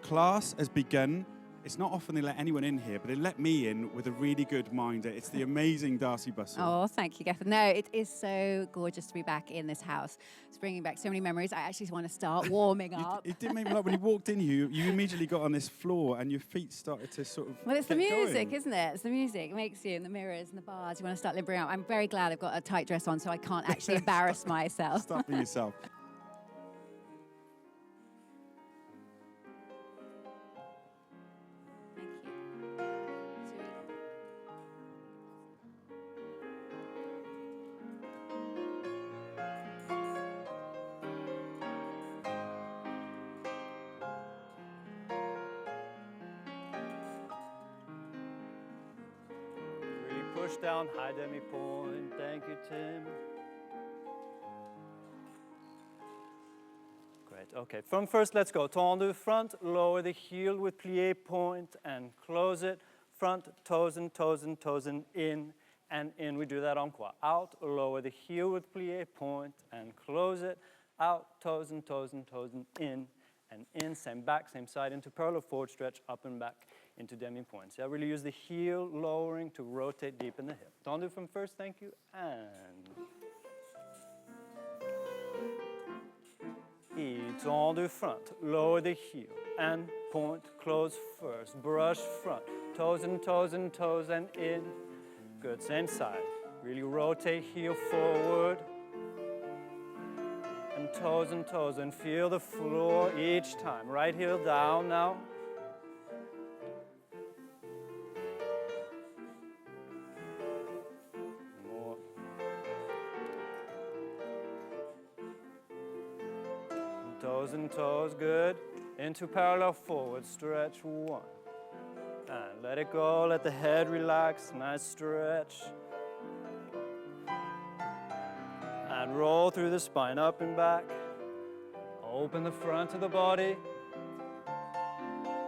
Class has begun. It's not often they let anyone in here, but they let me in with a really good minder. It's the amazing Darcey Bussell. Oh, thank you, Gethin. No, it is so gorgeous to be back in this house. It's bringing back so many memories. I actually want to start warming up. It did make me laugh when you walked in here. You immediately got on this floor and your feet started to sort of. Well, it's the music, going. isn't it? It's the music. It makes you in the mirrors and the bars. You want to start limbering out. I'm very glad I've got a tight dress on so I can't actually embarrass myself. Stop being yourself. Thank you. Really push down, high demi-point. Thank you, Tim. Great, okay. From first, let's go. Tendu front, lower the heel with plie point and close it. Front, toes and toes and toes and in. And in, we do that en croix. Out, lower the heel with plie point and close it. Out, toes and toes and toes and in. And in, same back, same side, into parallel forward stretch, up and back into demi-points. So I really use the heel lowering to rotate deep in the hip. Tendu from first, thank you, and... Tendu front, lower the heel, and point, close first, brush front, toes and toes and toes and in. Good, same side. Really rotate heel forward, and toes and feel the floor each time. Right heel down now. More. And toes, good. Into parallel forward, stretch one. And let it go, let the head relax, nice stretch. And roll through the spine, up and back. Open the front of the body.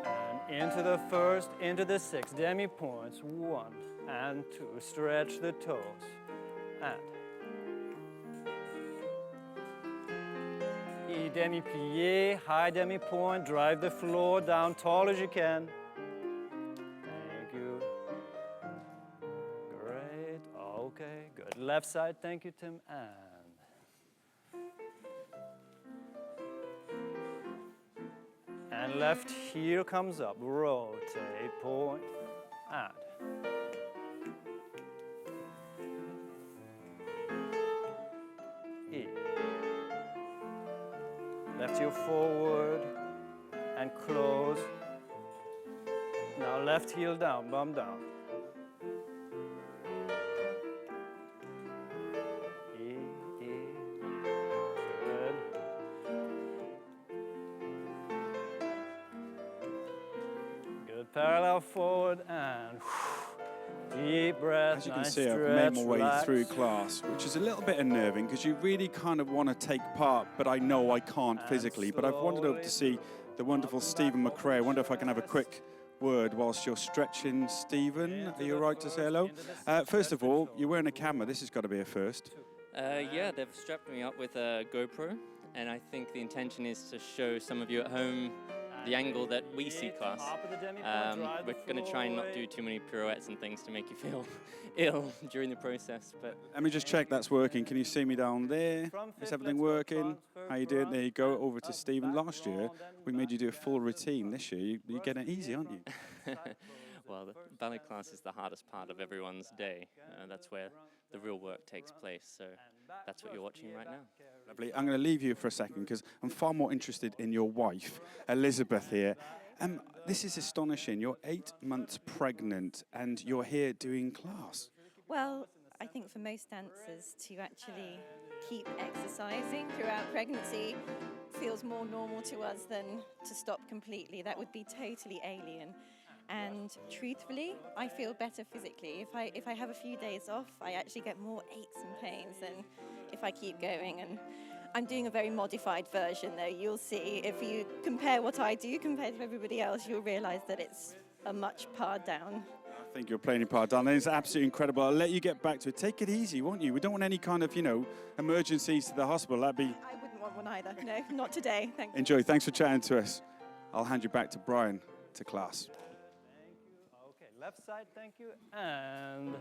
And into the first, into the six. Demi-points, 1 and 2. Stretch the toes. And. Demi-plie, high demi-point. Drive the floor down tall as you can. Thank you. Great, okay, good. Left side, thank you, Tim, and. And left heel comes up, rotate, point, and. E. Left heel forward, and close. Now left heel down, bum down. E, E, good. Good, parallel forward and deep breath. As you can nice see, stretch, I've made my way relax. through class, which is a little bit unnerving because you really kind of want to take part, but I know I can't physically. But I've wandered over to see the wonderful Stephen McRae. I wonder if I can have a quick word whilst you're stretching, Stephen. Are you all right to say hello? First of all, you're wearing a camera. This has got to be a first. Yeah, they've strapped me up with a GoPro, and I think the intention is to show some of you at home the angle that we see class. We're going to try and not do too many pirouettes and things to make you feel ill during the process. But let me just check that's working. Can you see me down there? Is everything working? How you doing? There you go. Over to Stephen. Last year, we made you do a full routine. This year, you're getting easy, aren't you? Well, the ballet class is the hardest part of everyone's day. That's where the real work takes place. So that's what you're watching right now. Lovely. I'm going to leave you for a second because I'm far more interested in your wife, Elizabeth, here. This is astonishing. You're 8 months pregnant and you're here doing class. Well, I think for most dancers to actually keep exercising throughout pregnancy feels more normal to us than to stop completely. That would be totally alien. And truthfully, I feel better physically. If I have a few days off, I actually get more aches and pains than if I keep going. And I'm doing a very modified version, though. You'll see, if you compare what I do compared to everybody else, you'll realise that it's a much pared down. I think you're playing your part down there. It's absolutely incredible. I'll let you get back to it. Take it easy, won't you? We don't want any kind of, emergencies to the hospital. That'd be... I wouldn't want one either. No, not today. Thank you. Enjoy. Thanks for chatting to us. I'll hand you back to Brian to class. Thank you. Okay, left side, thank you. And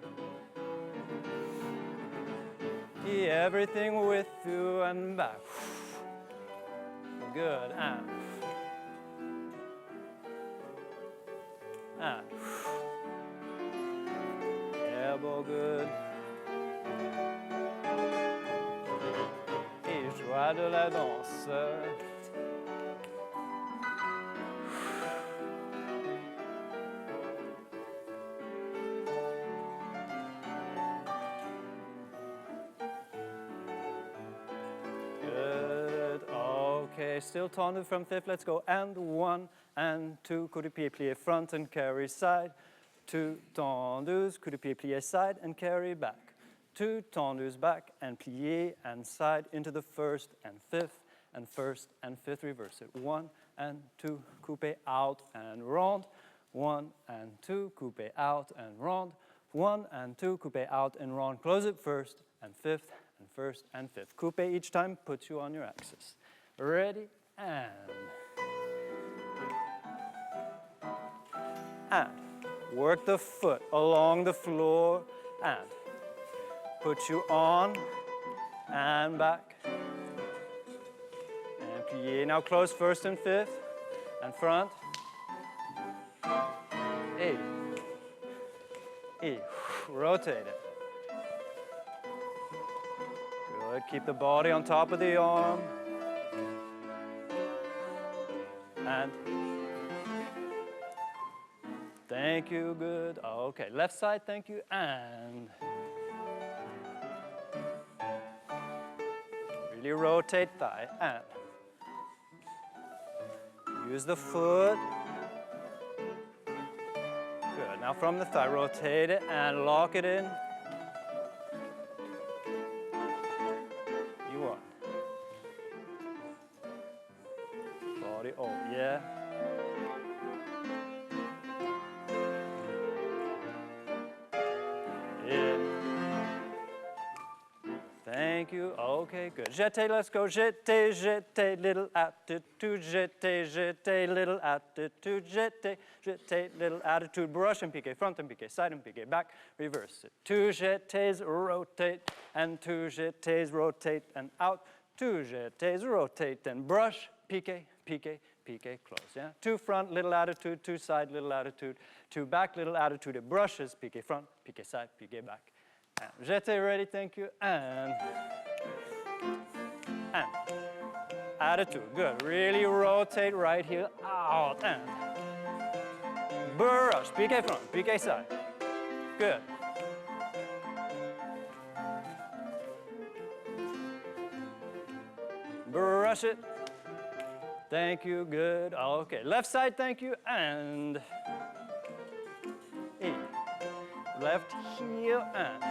everything with you and back. Good. And elbow good. Et joie de la danse. Good. Okay, still tendu from fifth. Let's go. And 1 and 2. Coup de pied plié front and carry side. 2 tendus. Coup de pied plié side and carry back. 2 tendus back and plié and side into the first and fifth and first and fifth. Reverse it. 1 and 2. Coupe out and round. 1 and 2. Coupe out and round. 1 and 2. Coupe out and round. Close it first and fifth and first and fifth. Coupe each time puts you on your axis. Ready and work the foot along the floor and put you on and back and plié. Now close first and fifth and front. Rotate it. Good. Keep the body on top of the arm. And thank you. Good. Okay. Left side. Thank you. And really rotate thigh. And use the foot. Good. Now from the thigh, rotate it and lock it in. You want. Body, oh, yeah. In. Thank you. Okay, good. Jeté, let's go. Jeté, jeté, little attitude. Jeté, jeté, little attitude. Jeté, jeté, little attitude. Brush and piqué, front and piqué, side and piqué, back. Reverse it. 2 jetés, rotate, and 2 jetés, rotate, and out. 2 jetés, rotate, and brush, piqué, piqué, piqué, close. Yeah. 2 front, little attitude. 2 side, little attitude. 2 back, little attitude. It brushes, piqué front, piqué side, piqué back. And jeté, ready, thank you. And attitude, good. Really rotate right here, out, and brush, piqué front, piqué side. Good. Brush it. Thank you, good. Okay, left side, thank you, and E. Left heel, and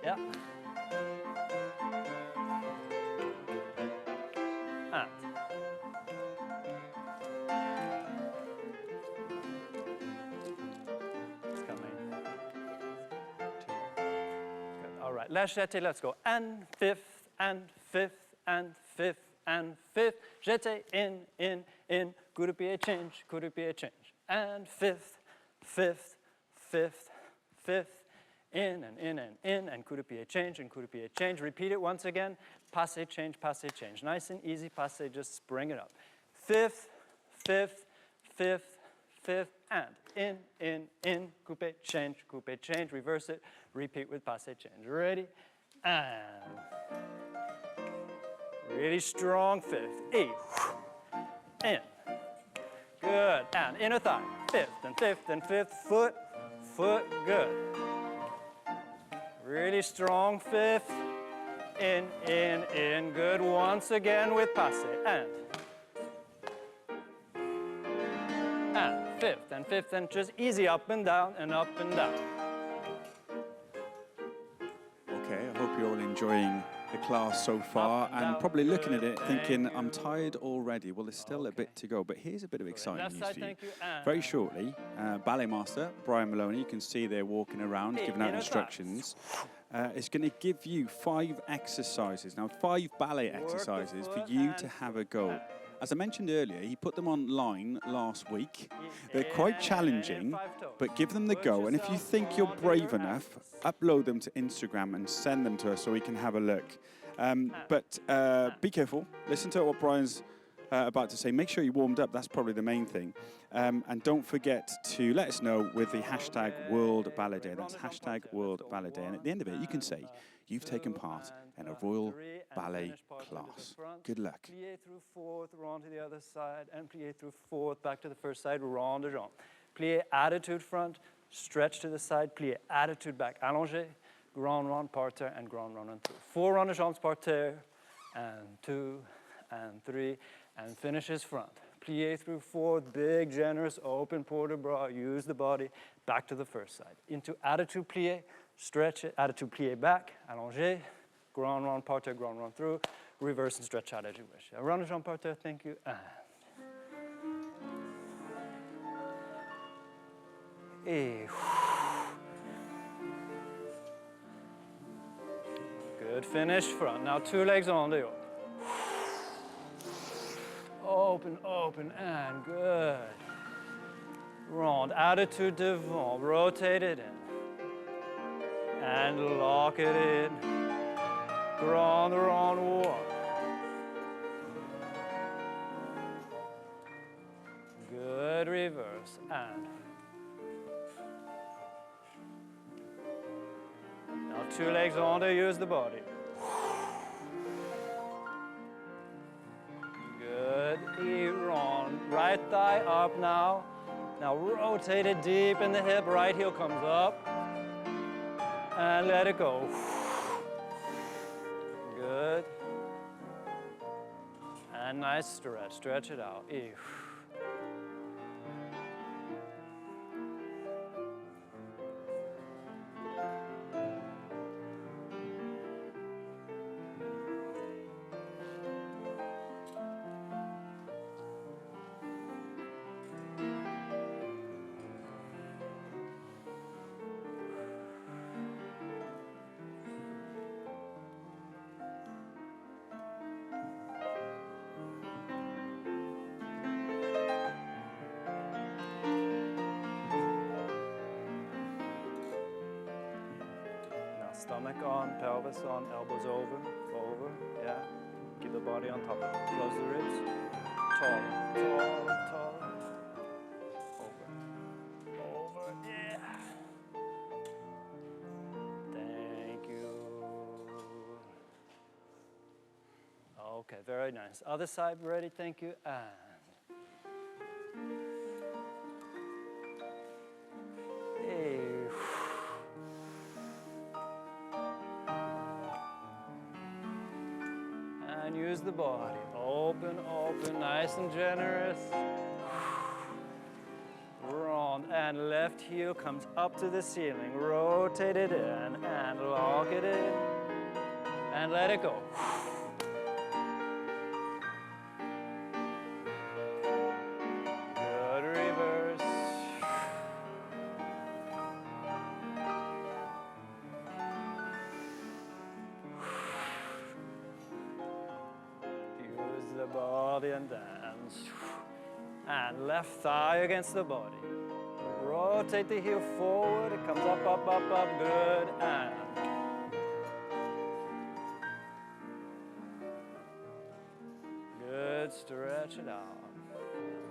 yeah. And it's coming. 2. Good. All right, last jeté, let's go. And fifth, and fifth, and fifth, and fifth. Jeté, in. Coup de pied, change, coup de pied, change. And fifth, fifth, fifth, fifth. In, and coup de pied, change, and coup de pied, change. Repeat it once again. Passe, change, change. Nice and easy, passe, just spring it up. Fifth, fifth, fifth, fifth, and in, coupe, change, reverse it, repeat with passe, change. Ready? And really strong fifth. E, in. Good, and inner thigh. Fifth and fifth, foot, good. Really strong fifth, in, good. Once again with passe, and fifth, and just easy up and down, and up and down. Okay, I hope you're all enjoying the class so far and probably looking at it thinking, I'm tired already. Well, there's still a bit to go, but here's a bit of exciting news for you. Very shortly, ballet master Brian Maloney, you can see they're walking around giving out instructions, is going to give you 5 exercises. Now, 5 ballet exercises for you to have a go As I mentioned earlier, he put them online last week. They're quite challenging, but give them the go. And if you think you're brave enough, upload them to Instagram and send them to us so we can have a look. Be careful. Listen to what Brian's about to say. Make sure you warmed up. That's probably the main thing. And don't forget to let us know with the hashtag World Ballet Day. That's hashtag World Ballet Day. And at the end of it, you can say you've taken part in a Royal Ballet class. Good luck. Plie through fourth, rond to the other side, and plie through fourth, back to the first side, rond de jambe. Plie, attitude front, stretch to the side, plie, attitude back, allongé, grand rond, parterre, and grand rond and through. 4 rond de jambes parterre, and 2, and 3, and finishes front. Plie through fourth, big, generous, open port de bras, use the body, back to the first side. Into attitude plie, stretch it, attitude plie back, allongé, grand rond, parterre, grand rond through, reverse and stretch out as you wish. Rond de jambe parterre, thank you. Good finish front. Now 2 legs on the open. Open, open, and good. Rond, attitude devant, rotate it in. And lock it in. Grand rond 1. Good reverse, and. Now 2 legs on to use the body. Good, E-rond, right thigh up now. Now rotate it deep in the hip, right heel comes up. And let it go. Good. And nice stretch, stretch it out. E. Stomach on, pelvis on, elbows over, yeah. Keep the body on top of it. Close the ribs. Taller, taller. Over, yeah. Thank you. Okay, very nice. Other side, ready, thank you, and. And use the body. Open, open, nice and generous. Rond, and left heel comes up to the ceiling. Rotate it in and lock it in. And let it go. Good reverse. Use the body and dance. And left thigh against the body. Rotate the heel forward. It comes up, up, up, up. Good. And. Good. Stretch it out. After this.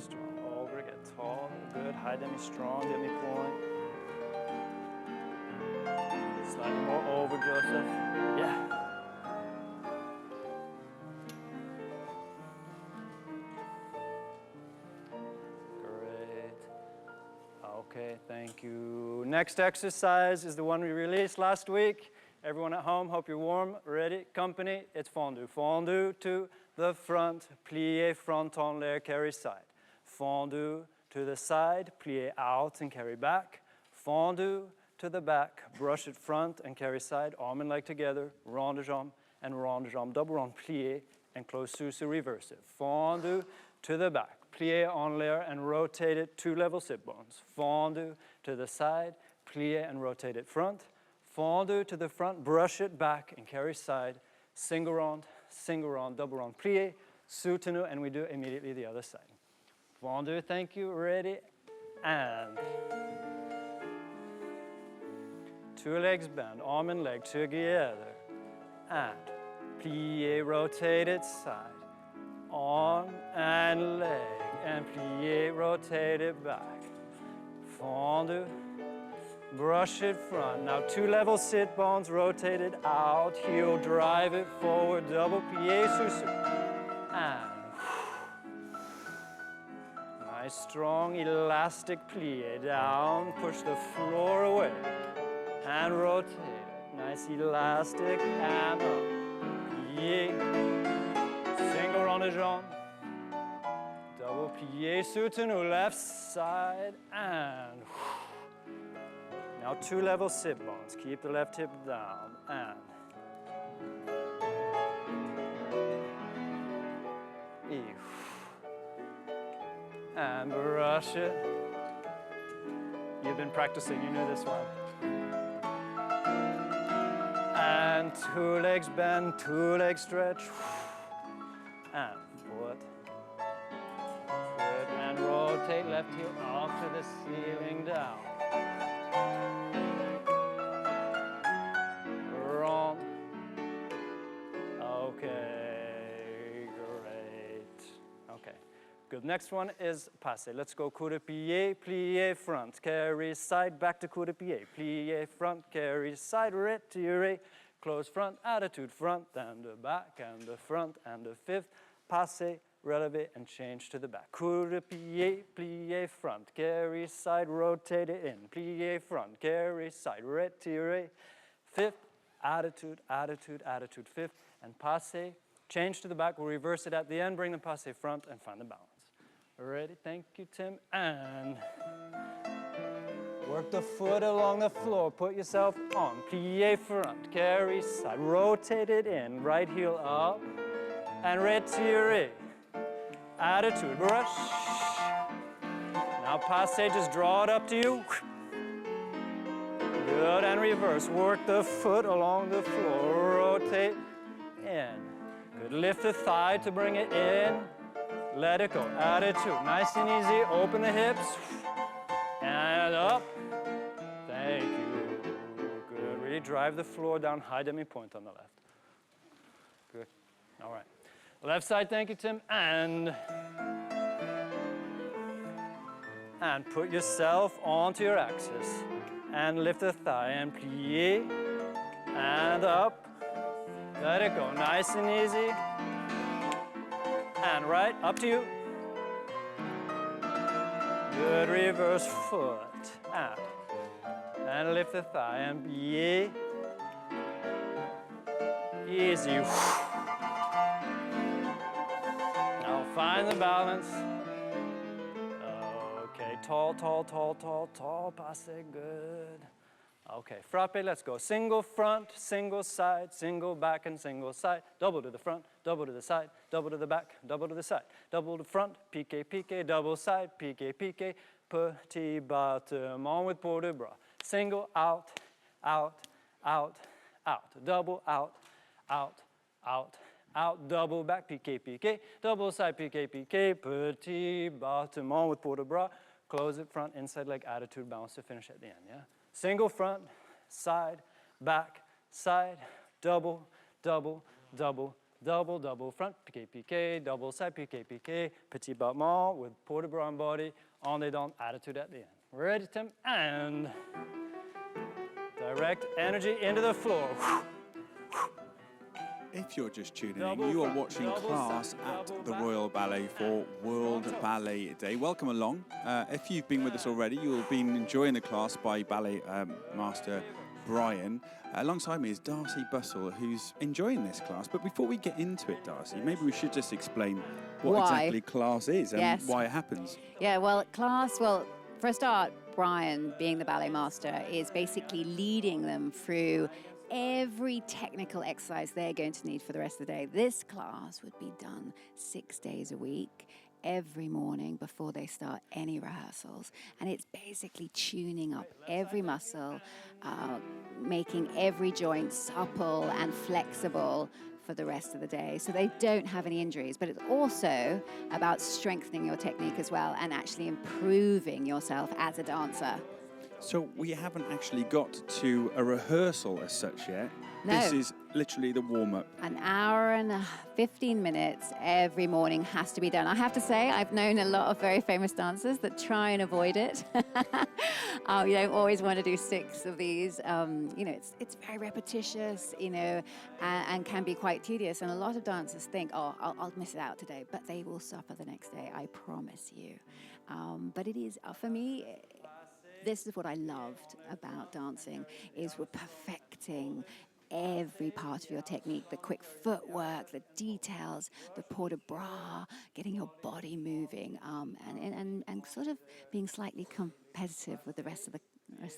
Strong over, get tall, good, high demi strong, demi point. Slightly more over, Joseph. Yeah. Great. Okay, thank you. Next exercise is the one we released last week. Everyone at home, hope you're warm, ready, company, it's fondue. Fondue to the front, plie front en l'air, carry side. Fondue to the side, plie out and carry back. Fondue to the back, brush it front and carry side, arm and leg together, rond de jambe and rond de jambe, double rond, plie and close sous, reverse it. Fondue to the back, plie en l'air and rotate it, 2 level sit bones. Fondue to the side, plie and rotate it front. Fondue to the front, brush it back and carry side, single rond, double rond, plie, soutenu, and we do immediately the other side. Fondue, thank you, ready, and 2 legs bend, arm and leg together, and plie, rotate it side, arm and leg, and plie, rotate it back. Fondue, brush it front. Now 2 level sit bones, rotate it out, heel, drive it forward, double plie, sous, and nice strong elastic plie down, push the floor away, and rotate it. Nice elastic, and up, plie, single rond de jambe, double plie, soutenu, left side, and now 2 level sit bones, keep the left hip down, and and brush it. You've been practicing, you know this one. And 2 legs bend, 2 legs stretch, and foot, and rotate left heel off to the ceiling down. Wrong. Okay, great. Okay, good. Next one is passe. Let's go coup de pied, plie front, carry side, back to coup de pied, plie front, carry side, retire, close front, attitude front, and the back, and the front, and the fifth, passe, releve, and change to the back. Coup de pied, plie front, carry side, rotate it in, plie front, carry side, retire, fifth, attitude, attitude, attitude, fifth, and passe, change to the back, we'll reverse it at the end, bring the passe front, and find the balance. Ready, thank you, Tim, and work the foot along the floor, put yourself on, plie front, carry side, rotate it in, right heel up, and retire, attitude, brush. Now passe, just draw it up to you. Good, and reverse, work the foot along the floor, rotate in. Good, lift the thigh to bring it in, let it go, attitude, nice and easy, open the hips, and up, thank you, good, really drive the floor down, high demi-point on the left. Good, all right. Left side, thank you, Tim, and put yourself onto your axis, and lift the thigh, and plie, and up, let it go, nice and easy, and right, up to you. Good, reverse foot, and lift the thigh, and plie, easy. Now find the balance. Okay, tall, tall, tall, tall, tall, passe, good. Okay, frappe, let's go. Single front, single side, single back, and single side. Double to the front, double to the side, double to the back, double to the side. Double to front, piqué, piqué, double side, piqué, piqué. Petit battement with port de bras. Single, out, out, out, out. Double, out, out, out, out. Double back, piqué, piqué. Double side, piqué, piqué. Petit battement with port de bras. Close it, front, inside leg, attitude, bounce to finish at the end, yeah? Single front, side, back, side, double, double, double, double, double front, piqué, piqué, double side, piqué, piqué, petit battement with port de bras and body, on les dents, attitude at the end. Ready, Tim? And direct energy into the floor. If you're just tuning in, you are watching class at the Royal Ballet for World Ballet Day. Welcome along. If you've been with us already, you'll have been enjoying the class by ballet master Brian. Alongside me is Darcey Bussell, who's enjoying this class. But before we get into it, Darcey, maybe we should just explain what exactly class is and why it happens. Yeah, well, class, for a start, Brian, being the ballet master, is basically leading them through every technical exercise they're going to need for the rest of the day. This class would be done 6 days a week, every morning before they start any rehearsals. And it's basically tuning up every muscle, making every joint supple and flexible for the rest of the day, so they don't have any injuries. But it's also about strengthening your technique as well and actually improving yourself as a dancer. So we haven't actually got to a rehearsal as such yet. No. This is literally the warm-up. An hour and 15 minutes every morning has to be done. I have to say, I've known a lot of very famous dancers that try and avoid it. You don't always want to do 6 of these. You know, it's very repetitious, you know, and can be quite tedious. And a lot of dancers think, oh, I'll miss it out today, but they will suffer the next day, I promise you. But it is, for me, this is what I loved about dancing, is we're perfecting every part of your technique, the quick footwork, the details, the port de bras, getting your body moving, and sort of being slightly competitive with the rest of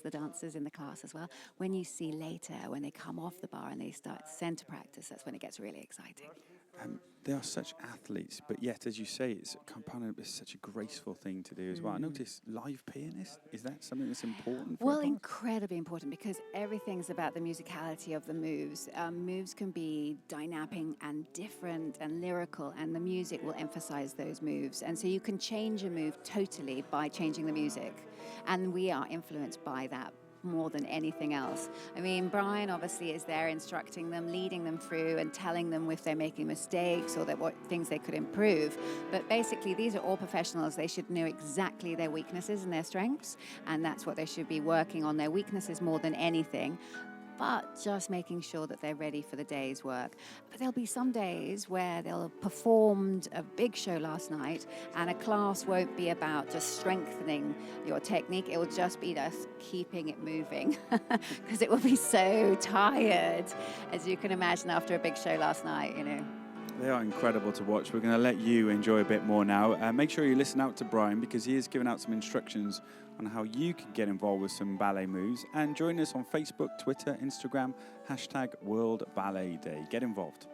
the dancers in the class as well. When you see later, when they come off the bar and they start center practice, that's when it gets really exciting. They are such athletes, but yet, as you say, it's such a graceful thing to do as well. I noticed live pianist. Is that something that's important for Well, a dance? incredibly important, because everything's about the musicality of the moves. Moves can be dynamic and different and lyrical, and the music will emphasize those moves. And so you can change a move totally by changing the music. And we are influenced by that more than anything else. I mean, Brian obviously is there instructing them, leading them through and telling them if they're making mistakes or what things they could improve. But basically, these are all professionals. They should know exactly their weaknesses and their strengths, and that's what they should be working on, their weaknesses more than anything, but just making sure that they're ready for the day's work. But there'll be some days where they'll have performed a big show last night, and a class won't be about just strengthening your technique. It will just be just keeping it moving, because it will be so tired, as you can imagine, after a big show last night, you know. They are incredible to watch. We're going to let you enjoy a bit more now. Make sure you listen out to Brian, because he has given out some instructions on how you can get involved with some ballet moves. And join us on Facebook, Twitter, Instagram, #World Ballet Day. Get involved.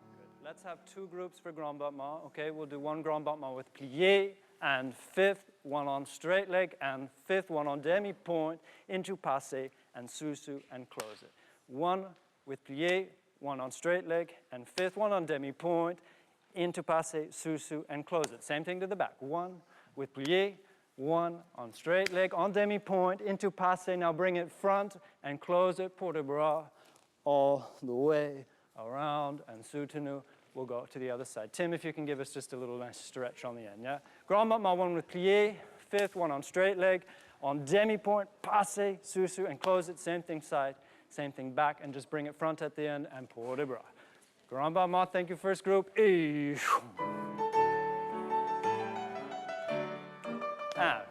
Good. Let's have 2 groups for grand battement. Okay, we'll do 1 grand battement with plié and 5th, 1 on straight leg, and 5th, 1 on demi-point, into passé and sous-sus and close it. 1 with plié, 1 on straight leg, and 5th, 1 on demi-point, into passé, sous-sus, and close it. Same thing to the back. 1 with plié, 1 on straight leg, on demi-point, into passé. Now bring it front and close it, port de bras, all the way around, and soutenu. We'll go to the other side. Tim, if you can give us just a little nice stretch on the end, yeah? Grand battement 1 with plié, 5th, 1 on straight leg, on demi-point, passé, sous-sus, and close it. Same thing side, same thing back, and just bring it front at the end, and port de bras. Grand battement, thank you, first group. Out,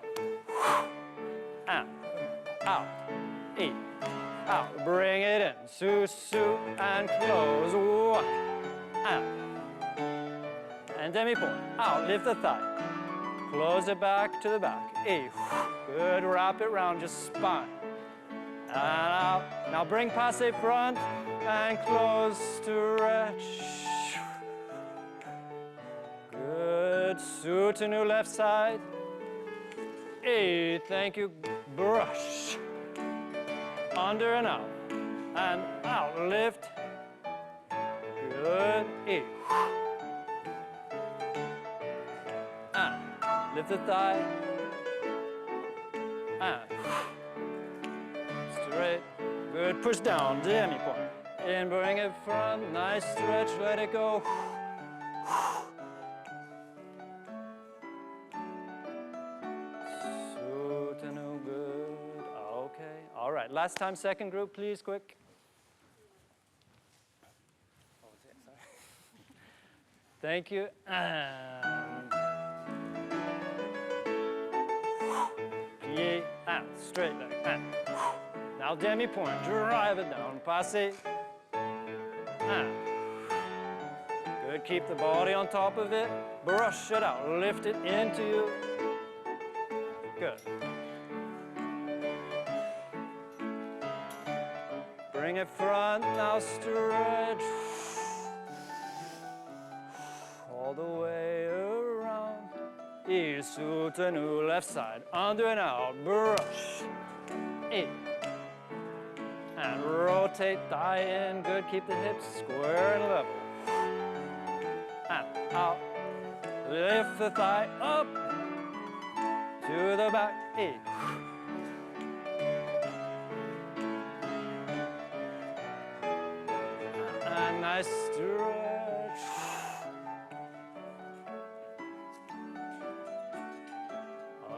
out, bring it in, sous-sus, and close, 1, out, and demi-point, out, lift the thigh, close it back to the back, good, wrap it round, just spine, and out, now bring passé front, and close, stretch, good, soutenu left side, thank you, brush, under and out, lift, good, and lift the thigh, and straight, good, push down, demi-point, and bring it front, nice stretch, let it go, last time, second group, please, quick. What was it? Sorry. Thank you. And plié, and straight leg, and now demi-point, drive it down, passe, and good, keep the body on top of it, brush it out, lift it into you, good. Bring it front, now stretch, all the way around. Il soutenu, left side, under and out, brush, in. And rotate, thigh in, good, keep the hips square and level. And out, lift the thigh up, to the back, in. And nice stretch.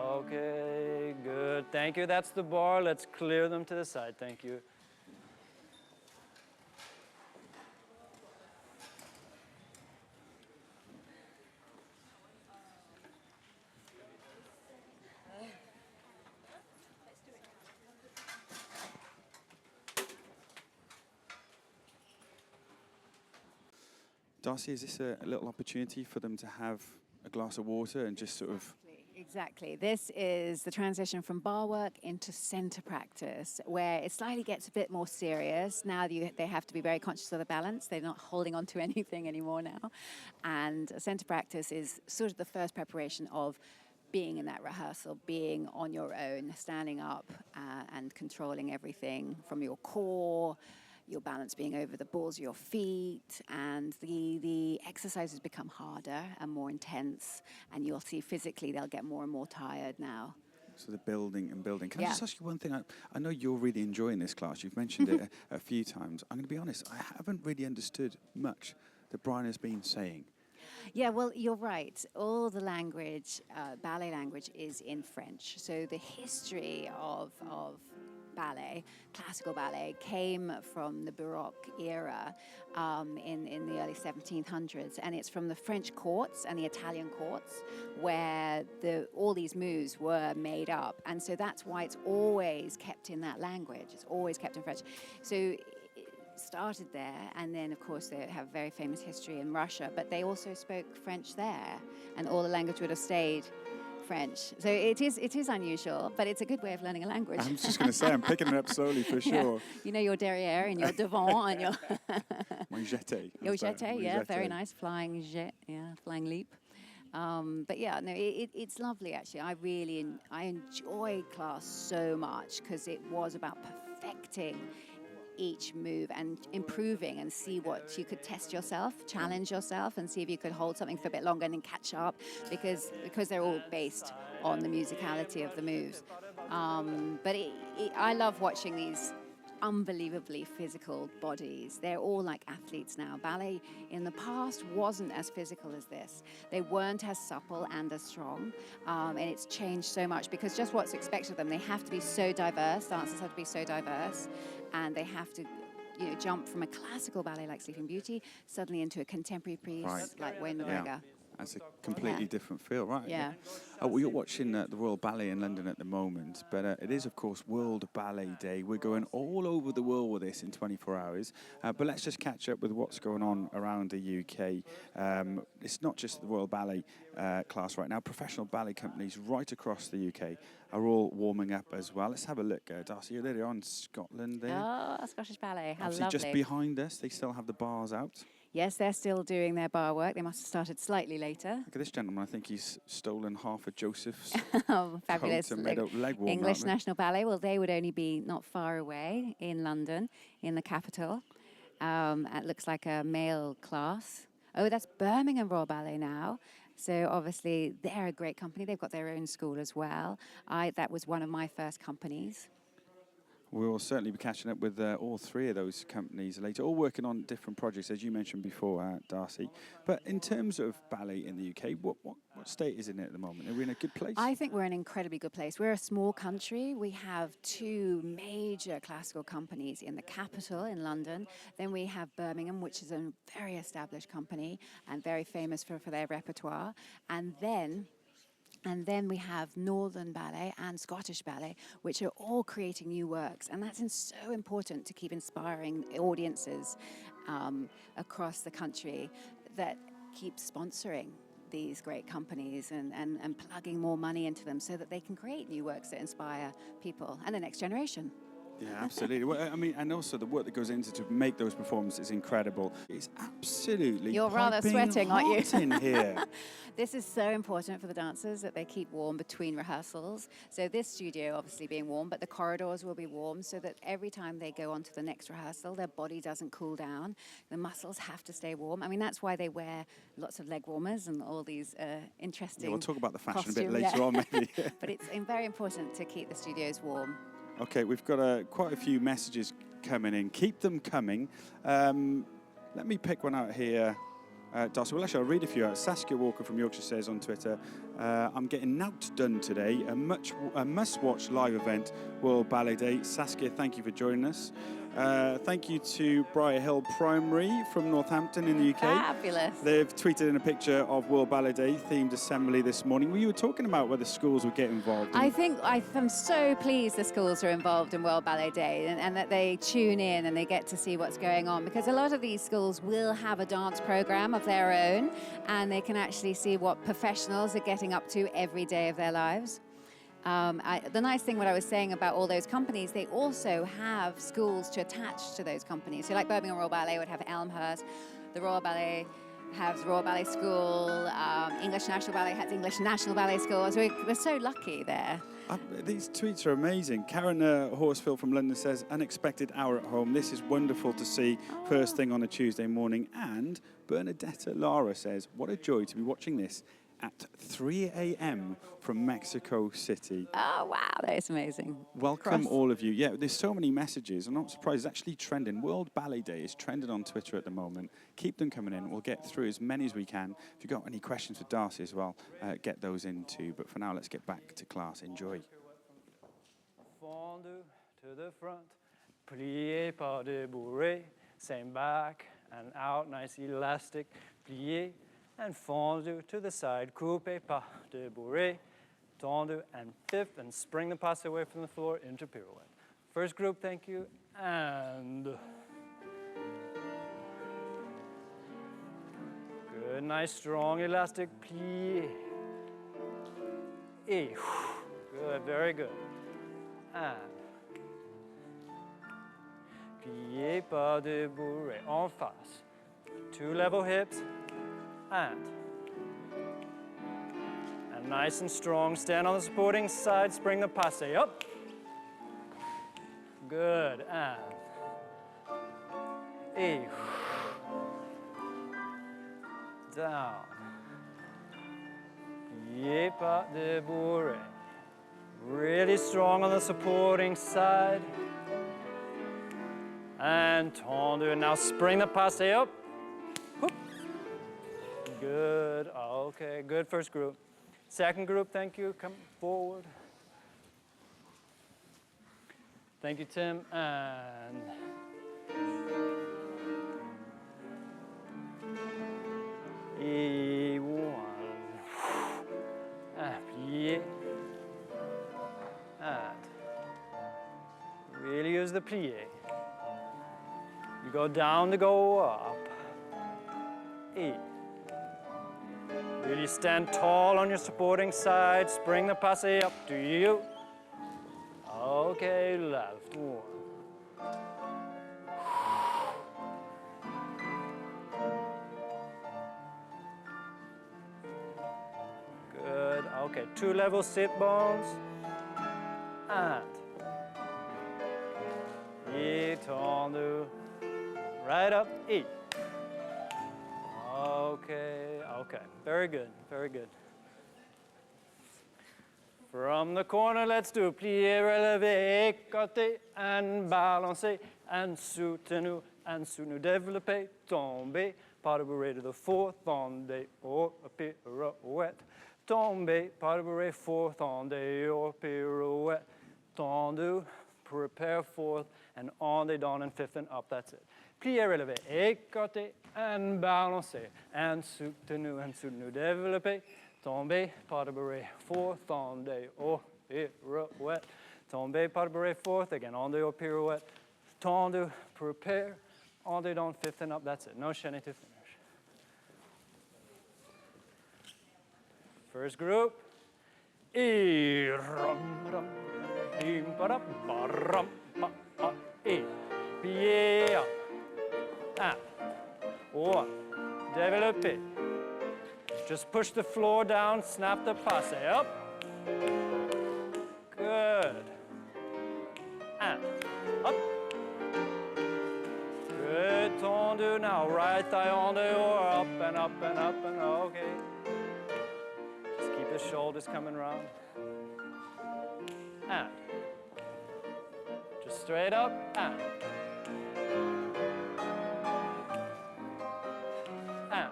Okay, good, thank you, that's the bar, let's clear them to the side, thank you. Darcey, is this a little opportunity for them to have a glass of water and just sort of... Exactly. This is the transition from bar work into center practice, where it slightly gets a bit more serious. Now they have to be very conscious of the balance. They're not holding on to anything anymore now. And center practice is sort of the first preparation of being in that rehearsal, being on your own, standing up and controlling everything from your core, your balance being over the balls of your feet, and the exercises become harder and more intense, and you'll see physically they'll get more and more tired now. So the building and building. Can I just ask you one thing? I know you're really enjoying this class. You've mentioned it a few times. I'm going to be honest, I haven't really understood much that Brian has been saying. Yeah, well, you're right. All the language, ballet language, is in French. So the history of ballet, classical ballet, came from the Baroque era in the early 1700s, and it's from the French courts and the Italian courts where all these moves were made up, and so that's why it's always kept in that language. It's always kept in French. So it started there, and then of course they have very famous history in Russia, but they also spoke French there, and all the language would have stayed French. So it is unusual, but it's a good way of learning a language. I was just going to say, I'm picking it up slowly for sure. Yeah. You know your derrière and your devant and your... My jeté. Your jeté, yeah, very nice. Flying jet, yeah, flying leap. But yeah, no, it's lovely actually. I enjoy class so much because it was about perfecting each move and improving, and see what you could test yourself, challenge yourself, and see if you could hold something for a bit longer and then catch up, because they're all based on the musicality of the moves. But I love watching these unbelievably physical bodies. They're all like athletes now. Ballet in the past wasn't as physical as this. They weren't as supple and as strong, and it's changed so much because just what's expected of them. They have to be so diverse. Dancers have to be so diverse, and they have to, jump from a classical ballet like Sleeping Beauty suddenly into a contemporary piece like Wayne McGregor. That's a completely different feel, right? Yeah. Well, you're watching the Royal Ballet in London at the moment, but it is, of course, World Ballet Day. We're going all over the world with this in 24 hours. But let's just catch up with what's going on around the UK. It's not just the Royal Ballet class right now. Professional ballet companies right across the UK are all warming up as well. Let's have a look, Darcey. There they are in Scotland there. Oh, Scottish Ballet, how Obviously, lovely. just behind us, they still have the bars out. Yes, they're still doing their bar work. They must have started slightly later. Look at this gentleman. I think he's stolen half of Joseph's Oh, fabulous. coat and made a leg warm. English National Ballet. Well, they would only be not far away in London, in the capital. It looks like a male class. Oh, that's Birmingham Royal Ballet now. So obviously they're a great company. They've got their own school as well. That was one of my first companies. We will certainly be catching up with all three of those companies later, all working on different projects, as you mentioned before, Darcey. But in terms of ballet in the UK, what state is it in at the moment? Are we in a good place? I think we're in an incredibly good place. We're a small country. We have two major classical companies in the capital, in London. Then we have Birmingham, which is a very established company and very famous for their repertoire. And then And then we have Northern Ballet and Scottish Ballet, which are all creating new works. And that's so important to keep inspiring audiences across the country that keep sponsoring these great companies and plugging more money into them so that they can create new works that inspire people and the next generation. Yeah, absolutely. Well, I mean, and also the work that goes into to make those performances is incredible. It's absolutely You're rather sweating, aren't you? hot in here. This is so important for the dancers that they keep warm between rehearsals. So this studio obviously being warm, but the corridors will be warm so that every time they go on to the next rehearsal, their body doesn't cool down. The muscles have to stay warm. I mean, that's why they wear lots of leg warmers and all these interesting Yeah, we'll talk about the fashion costume, a bit later on, maybe. But it's very important to keep the studios warm. Okay, we've got quite a few messages coming in. Keep them coming. Let me pick one out here. Darcey, well, actually, I'll read a few out. Saskia Walker from Yorkshire says on Twitter, I'm getting nout done today. A must-watch live event, Royal Ballet Day. Saskia, thank you for joining us. Thank you to Briar Hill Primary from Northampton in the UK. Fabulous. They've tweeted in a picture of Royal Ballet Day themed assembly this morning. Well, you were talking about whether schools would get involved. I'm so pleased the schools are involved in World Ballet Day and that they tune in and they get to see what's going on, because a lot of these schools will have a dance program of their own and they can actually see what professionals are getting up to every day of their lives. The nice thing, what I was saying about all those companies, they also have schools to attach to those companies. So like Birmingham Royal Ballet would have Elmhurst, the Royal Ballet has Royal Ballet School, English National Ballet has English National Ballet School. So we're so lucky there. These tweets are amazing. Karen Horsfield from London says, unexpected hour at home. This is wonderful to see first thing on a Tuesday morning. And Bernadetta Lara says, what a joy to be watching this at 3 a.m. from Mexico City. Oh, wow, that is amazing. Welcome, all of you. Yeah, there's so many messages. I'm not surprised. It's actually trending. World Ballet Day is trending on Twitter at the moment. Keep them coming in. We'll get through as many as we can. If you've got any questions for Darcey as well, get those in too. But for now, let's get back to class. Enjoy. Fondu to the front, plié pas de bourrée, same back and out, nice elastic, plié, and fondu to the side, coupé pas de bourrée, tendu, and fifth, and spring the passe away from the floor into pirouette. First group, thank you, and good, nice, strong, elastic, plié, et, good, very good, and plié pas de bourrée, en face, two level hips, and nice and strong, stand on the supporting side, spring the passe up, good, and down, plié pas de bourrée, really strong on the supporting side, and tendu, and now spring the passe up, whoop. Good, okay, good first group. Second group, thank you, come forward. Thank you, Tim, and one, plié, and really use the plié. You go down to go up, really stand tall on your supporting side, spring the passe up to you. Okay, left one. Good, okay, two level sit bones. And tendu, right up, E. Okay, okay, very good, very good. From the corner, let's do plié, relevé, écarté, and balancé, and soutenu, développé, tombé, pas de bourrée to the fourth, ondé, or pirouette, tombé, pas de bourrée, fourth, ondé, or pirouette, tendu, prepare fourth, and ondé, down, and fifth, and up, that's it. Plié, relevé, écarté, and balancé, and soutenu, développé, Tombe, pas de bourrée, fourth, tendez, au pirouette. Tombe, pas de bourrée, fourth, again, on the au pirouette. Tendu, prepare, on the down, fifth and up, that's it. No chaîné to finish. First group. E, rum, rum, e, ba, rum, ba, e, pied up. Ah, one, développé. Just push the floor down, snap the passe up. Good. And up. Good, tendu now. Right thigh on the or up and up and up and okay. Just keep the shoulders coming round. And just straight up and and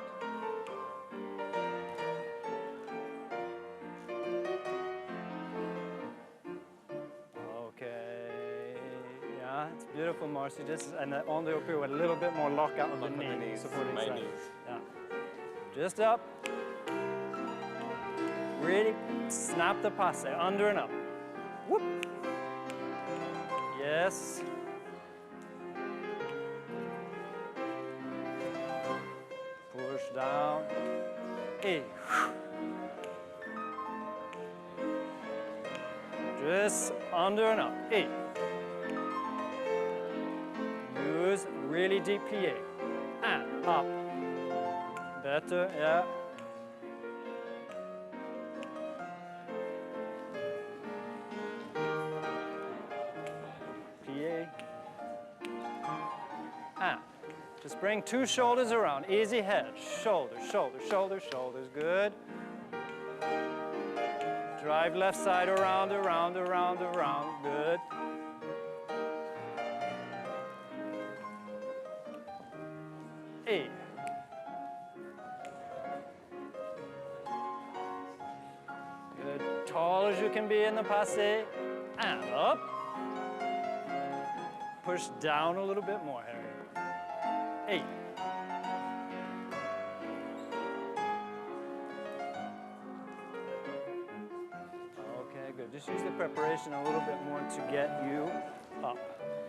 it's beautiful, Marcy. Just and on the up here with a little bit more lockout of the knee, supporting side. Yeah. Just up. Really snap the passe, under and up. Whoop. Yes. Push down. E. Just under and up. E. Really deep plie. And up. Better, yeah. Plie. And just bring two shoulders around. Easy head. Shoulders, shoulders, shoulders, shoulders. Good. Drive left side around, around, around, around. Good. E. Good. Tall as you can be in the passe. And up. Push down a little bit more, Harry. E. Okay, good. Just use the preparation a little bit more to get you up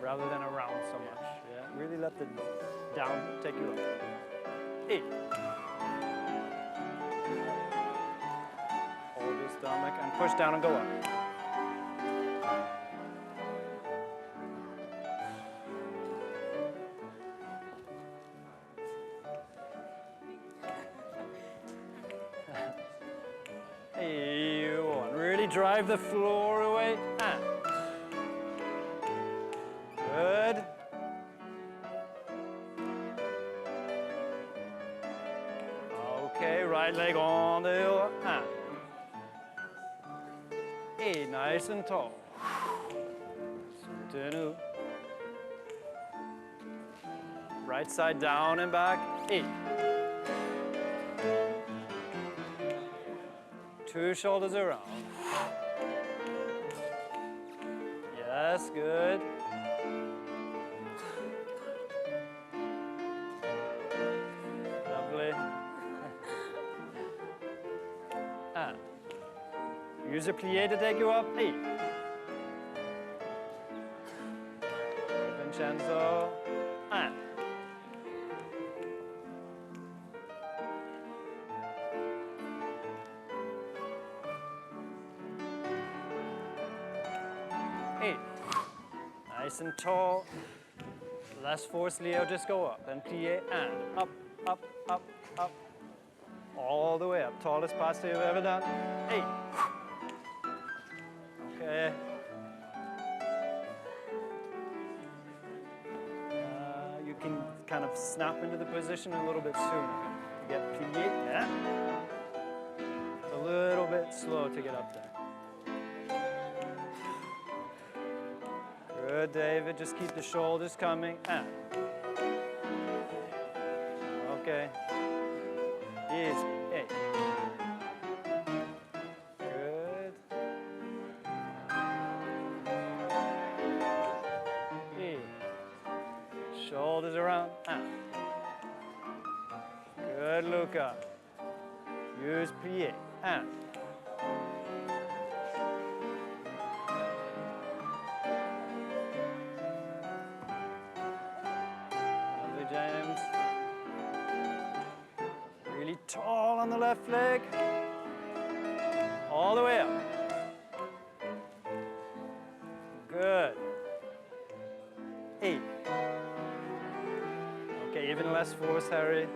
rather than around so much. Yeah, really let the down, take you up. E. Hold your stomach and push down and go up. Hey, one. Really drive the floor away. And. Good. Okay, right leg on the hill, and E, nice and tall. Continue. Right side down and back, E. Two shoulders around. Yes, good. Lovely. And use a plie to take you up, E. Vincenzo, and E. Nice and tall. Less force, Leo, just go up and plie and up, up, up, up. All the way up, tallest passe you've ever done. E. Okay. You can kind of snap into the position a little bit sooner. You get plié, yeah. It's a little bit slow to get up there. Good, David. Just keep the shoulders coming. And. Okay. Easy. Hey. Good. Hey. Shoulders around. Good, Luca. Use plie. and. Lovely, James. Really tall on the left leg. All the way up. Good. 8. Okay, even less force, Harry.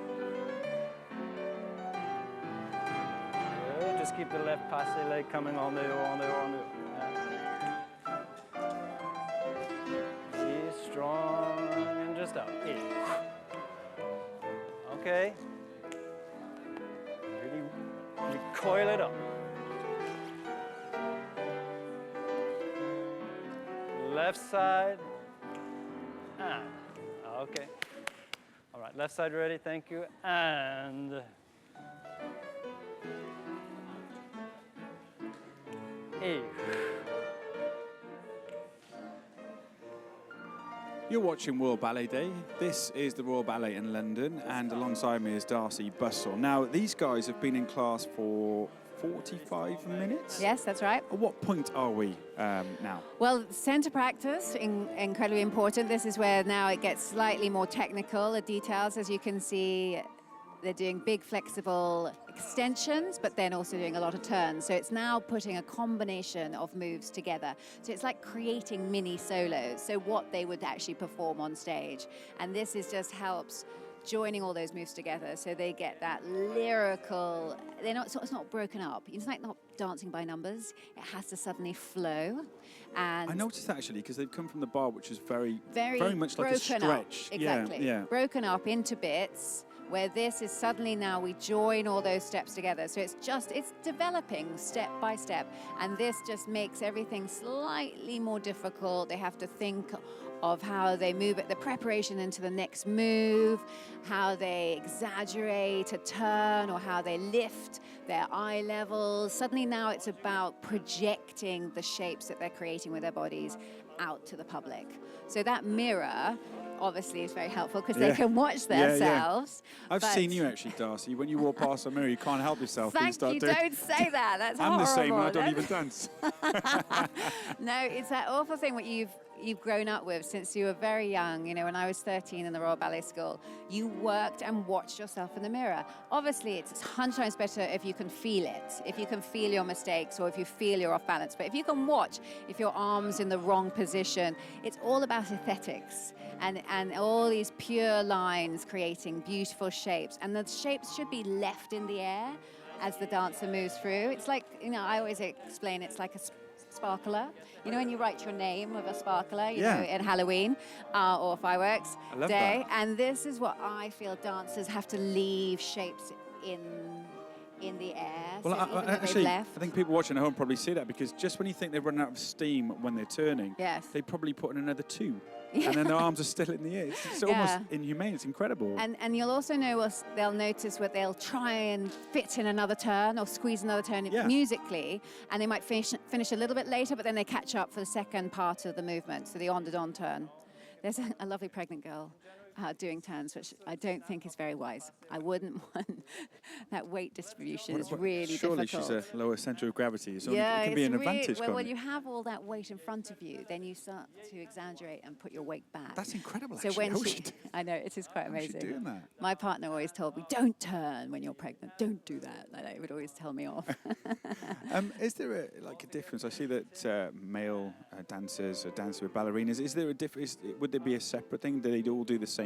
Good. Just keep the left passé leg coming on there, on there, on there. Yeah. Be strong and just out. 8. Okay. Really coil it up. Left side, and, okay. All right, left side ready, thank you, and. 8. You're watching Royal Ballet Day. This is the Royal Ballet in London, and alongside me is Darcey, Bussell. Now, these guys have been in class for 45 minutes? Yes, that's right. At what point are we now? Well, centre practice, incredibly important. This is where now it gets slightly more technical, the details. As you can see, they're doing big flexible extensions, but then also doing a lot of turns. So it's now putting a combination of moves together. So it's like creating mini solos, so what they would actually perform on stage. And this is just helps joining all those moves together so they get that lyrical, it's not broken up. It's like not dancing by numbers. It has to suddenly flow. And I noticed that actually because they've come from the bar, which is very much like a broken stretch. up. Exactly. Yeah. Broken up into bits, where this is suddenly now we join all those steps together. So it's developing step by step. And this just makes everything slightly more difficult. They have to think of how they move it, the preparation into the next move, how they exaggerate a turn or how they lift their eye levels. Suddenly now it's about projecting the shapes that they're creating with their bodies out to the public. So that mirror obviously is very helpful because they can watch themselves. I've seen you actually, Darcey. When you walk past a mirror, you can't help yourself. Thank you, don't say that. That's I'm horrible. the same when I don't even dance. No, it's that awful thing what you've grown up with since you were very young. You know, when I was 13 in the Royal Ballet School, you worked and watched yourself in the mirror. Obviously, it's 100 times better if you can feel it, if you can feel your mistakes or if you feel you're off balance. But if you can watch, if your arm's in the wrong position, it's all about aesthetics and all these pure lines creating beautiful shapes. And the shapes should be left in the air as the dancer moves through. It's like, you know, I always explain it's like a sparkler. You know when you write your name with a sparkler, you know, at Halloween or fireworks day. That. And this is what I feel dancers have to leave shapes in the air. Well, so actually, I think people watching at home probably see that because just when you think they're running out of steam when they're turning, they probably put in another 2. And then their arms are still in the air. It's almost inhumane. It's incredible. And you'll also know, they'll notice what they'll try and fit in another turn or squeeze another turn musically, and they might finish a little bit later, but then they catch up for the second part of the movement, so the on-the-don turn. There's a lovely pregnant girl doing turns, which I don't think is very wise. I wouldn't want that weight distribution. Is really surely difficult. Surely she's a lower centre of gravity, so it can be an advantage. Well, when you have all that weight in front of you, then you start to exaggerate and put your weight back. That's incredible, so actually. when I know, it is quite amazing. How's she doing that? My partner always told me, don't turn when you're pregnant. Don't do that. Like, he would always tell me off. Is there a difference? I see that male dancers dance with ballerinas. Is there a difference? Would there be a separate thing? Do they all do the same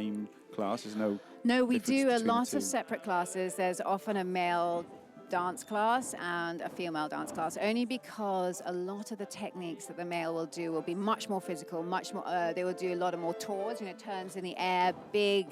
class? There's no, we do a lot of separate classes. There's often a male dance class and a female dance class, only because a lot of the techniques that the male will do will be much more physical, much more, they will do a lot of more tours, turns in the air, big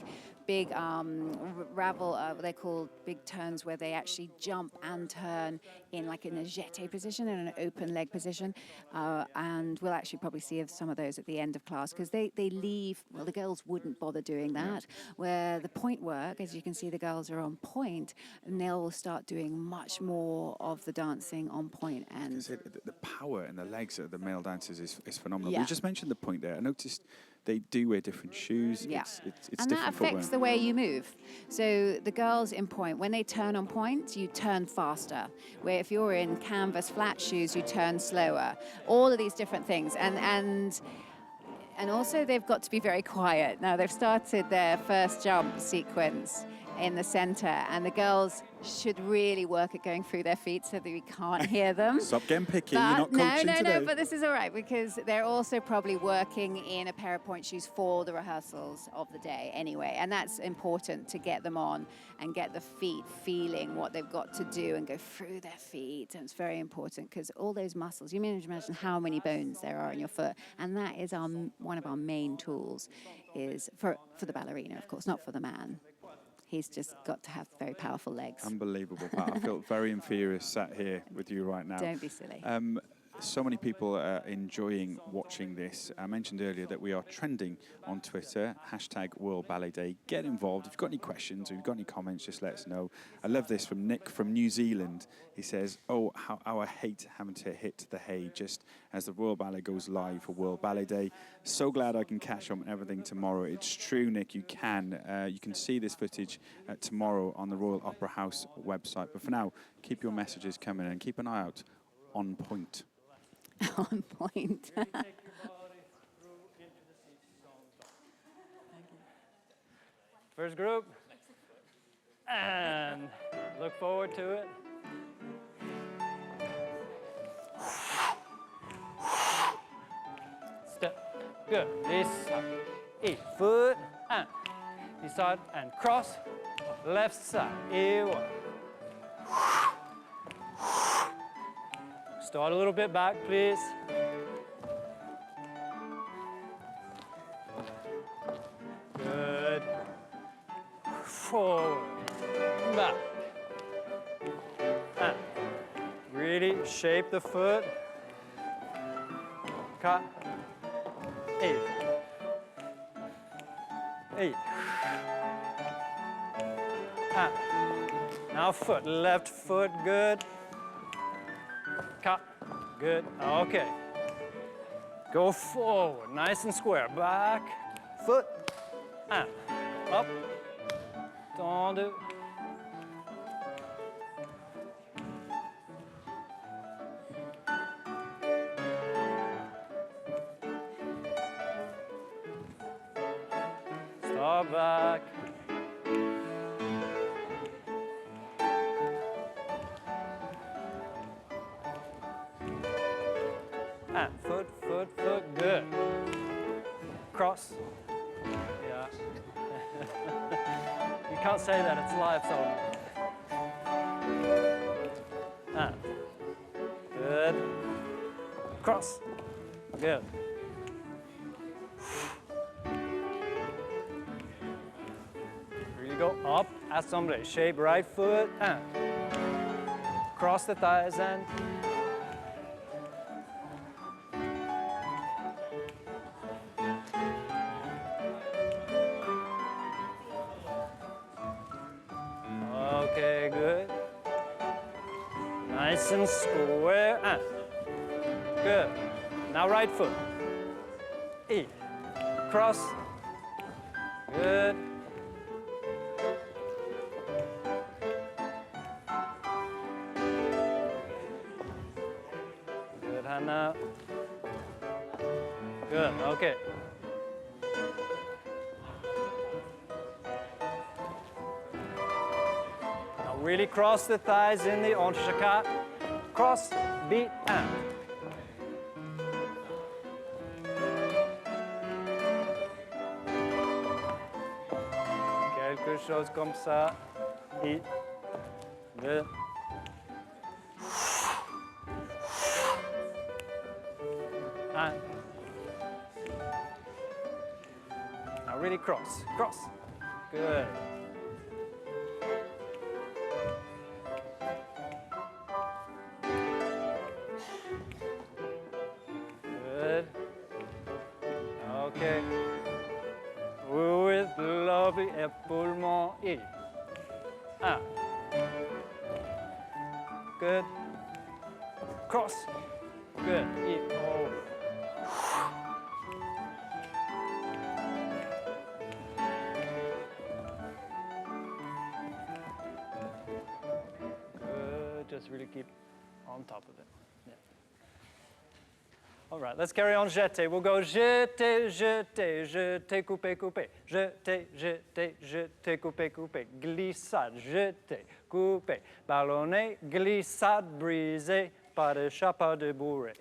ravel, they call big turns where they actually jump and turn in like in a jeté position, in an open leg position, and we'll actually probably see some of those at the end of class because they leave, well, the girls wouldn't bother doing that, where the point work, as you can see, the girls are on point and they'll start doing much more of the dancing on point. And the power in the legs of the male dancers is phenomenal. You just mentioned the point there. I noticed they do wear different shoes. Yeah. It's and different that affects the way you move. So the girls in point, when they turn on point, you turn faster. Where if you're in canvas flat shoes, you turn slower. All of these different things. And also they've got to be very quiet. Now they've started their first jump sequence in the center, and the girls should really work at going through their feet so that we can't hear them. Stop getting picky, But you're not coaching today. No, but this is all right because they're also probably working in a pair of point shoes for the rehearsals of the day anyway, and that's important to get them on and get the feet feeling what they've got to do and go through their feet, and it's very important because all those muscles, you can imagine how many bones there are in your foot, and that is one of our main tools is for the ballerina, of course, not for the man. He's just got to have very powerful legs. Unbelievable, Pat. I feel very inferior sat here with you right now. Don't be silly. So many people are enjoying watching this. I mentioned earlier that we are trending on Twitter, #World Ballet Day. Get involved. If you've got any questions or you've got any comments, just let us know. I love this from Nick from New Zealand. He says, oh, how I hate having to hit the hay just as the Royal Ballet goes live for World Ballet Day. So glad I can catch up on everything tomorrow. It's true, Nick, you can. You can see this footage tomorrow on the Royal Opera House website. But for now, keep your messages coming and keep an eye out on point. On point. First group. And look forward to it. Step. Good. This side. E. Foot. And this side. And cross. Left side. E1. Start a little bit back, please. Good. Forward. Back. And really shape the foot. Cut. 8. 8. And now foot, left foot, good. Cut. Good. Okay. Go forward, nice and square. Back, foot, and up. Tendu. Stop back. And foot, foot, foot, good. Cross. Yeah. You can't say that, it's live, so. And good. Cross. Good. Really go up, assemble. Shape right foot and cross the thighs and okay, good. Nice and square and good. Now right foot. E. Cross. Good. Good, Hannah. Good, okay. Now really cross the thighs in the Onshaka. Cross, beat, and. Quelque chose comme ça. Et deux. Un. Now really cross, cross. Good. Good. Okay. With lovely épaulement et un. Good. Cross. Good. Et over. just really keep on top of it. Yeah. All right, let's carry on jeté. We'll go jeté, jeté, jeté, coupé, coupé. Jeté, jeté, jeté, coupé, coupé. Glissade, jeté, coupé. Ballonné, glissade, brisé, pas de chat, pas de bourré.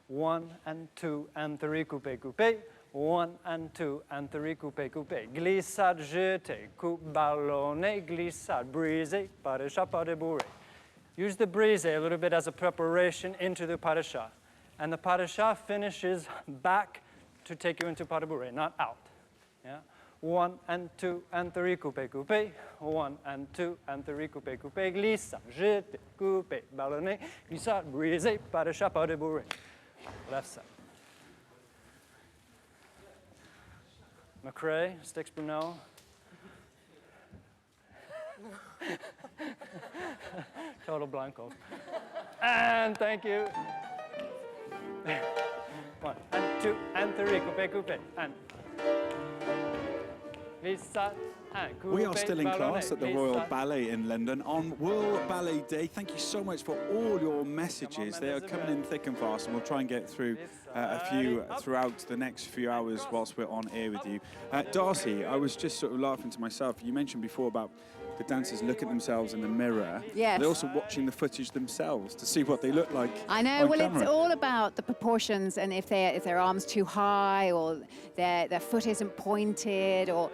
1 and 2 and 3, coupé, coupé. 1 and 2 and 3, coupé, coupé. Glissade, jeté, coupe, ballonné, glissade, brisé, pas de chat, pas de bourré. Use the brisé a little bit as a preparation into the pas de chat. And the pas de chat finishes back to take you into pas de bourré, not out. Yeah? 1 and 2 and 3, coupé, coupé. 1 and 2 and 3, coupé, coupé. Glissade, jeté, coupé, ballonné, glissade, brisé, pas de chat, pas de bourré. Left side. McRae, Sticks Brunel. Total blanco. And thank you. 1 and 2 and 3, coupé, coupé. And glissade. We are still in class at the Royal Ballet in London on World Ballet Day. Thank you so much for all your messages. They are coming in thick and fast, and we'll try and get through a few throughout the next few hours whilst we're on air with you. Darcey, I was just sort of laughing to myself. You mentioned before about the dancers look at themselves in the mirror. Yes. They're also watching the footage themselves to see what they look like. I know. On Well, camera. it's all about the proportions, and if their arms too high, or their foot isn't pointed, or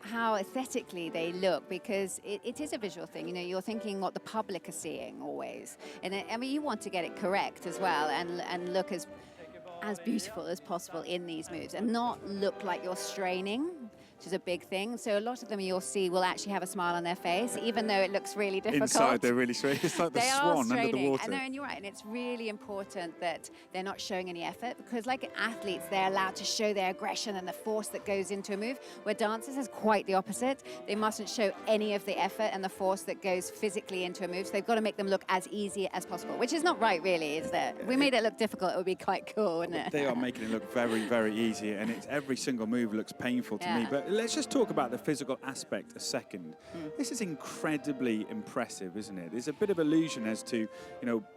how aesthetically they look, because it is a visual thing. You're thinking what the public are seeing always, and you want to get it correct as well, and look as beautiful as possible in these moves, and not look like you're straining, which is a big thing. So a lot of them you'll see will actually have a smile on their face, even though it looks really difficult. Inside, they're really straight. It's like the they swan are straining. under the water. And you're right, and it's really important that they're not showing any effort, because like athletes, they're allowed to show their aggression and the force that goes into a move, where dancers is quite the opposite. They mustn't show any of the effort and the force that goes physically into a move, so they've got to make them look as easy as possible, which is not right, really, is there? If we made it look difficult, it would be quite cool, wouldn't it? They are making it look very, very easy, and every single move looks painful to me. But let's just talk about the physical aspect a second. This is incredibly impressive, isn't it? There's a bit of illusion as to,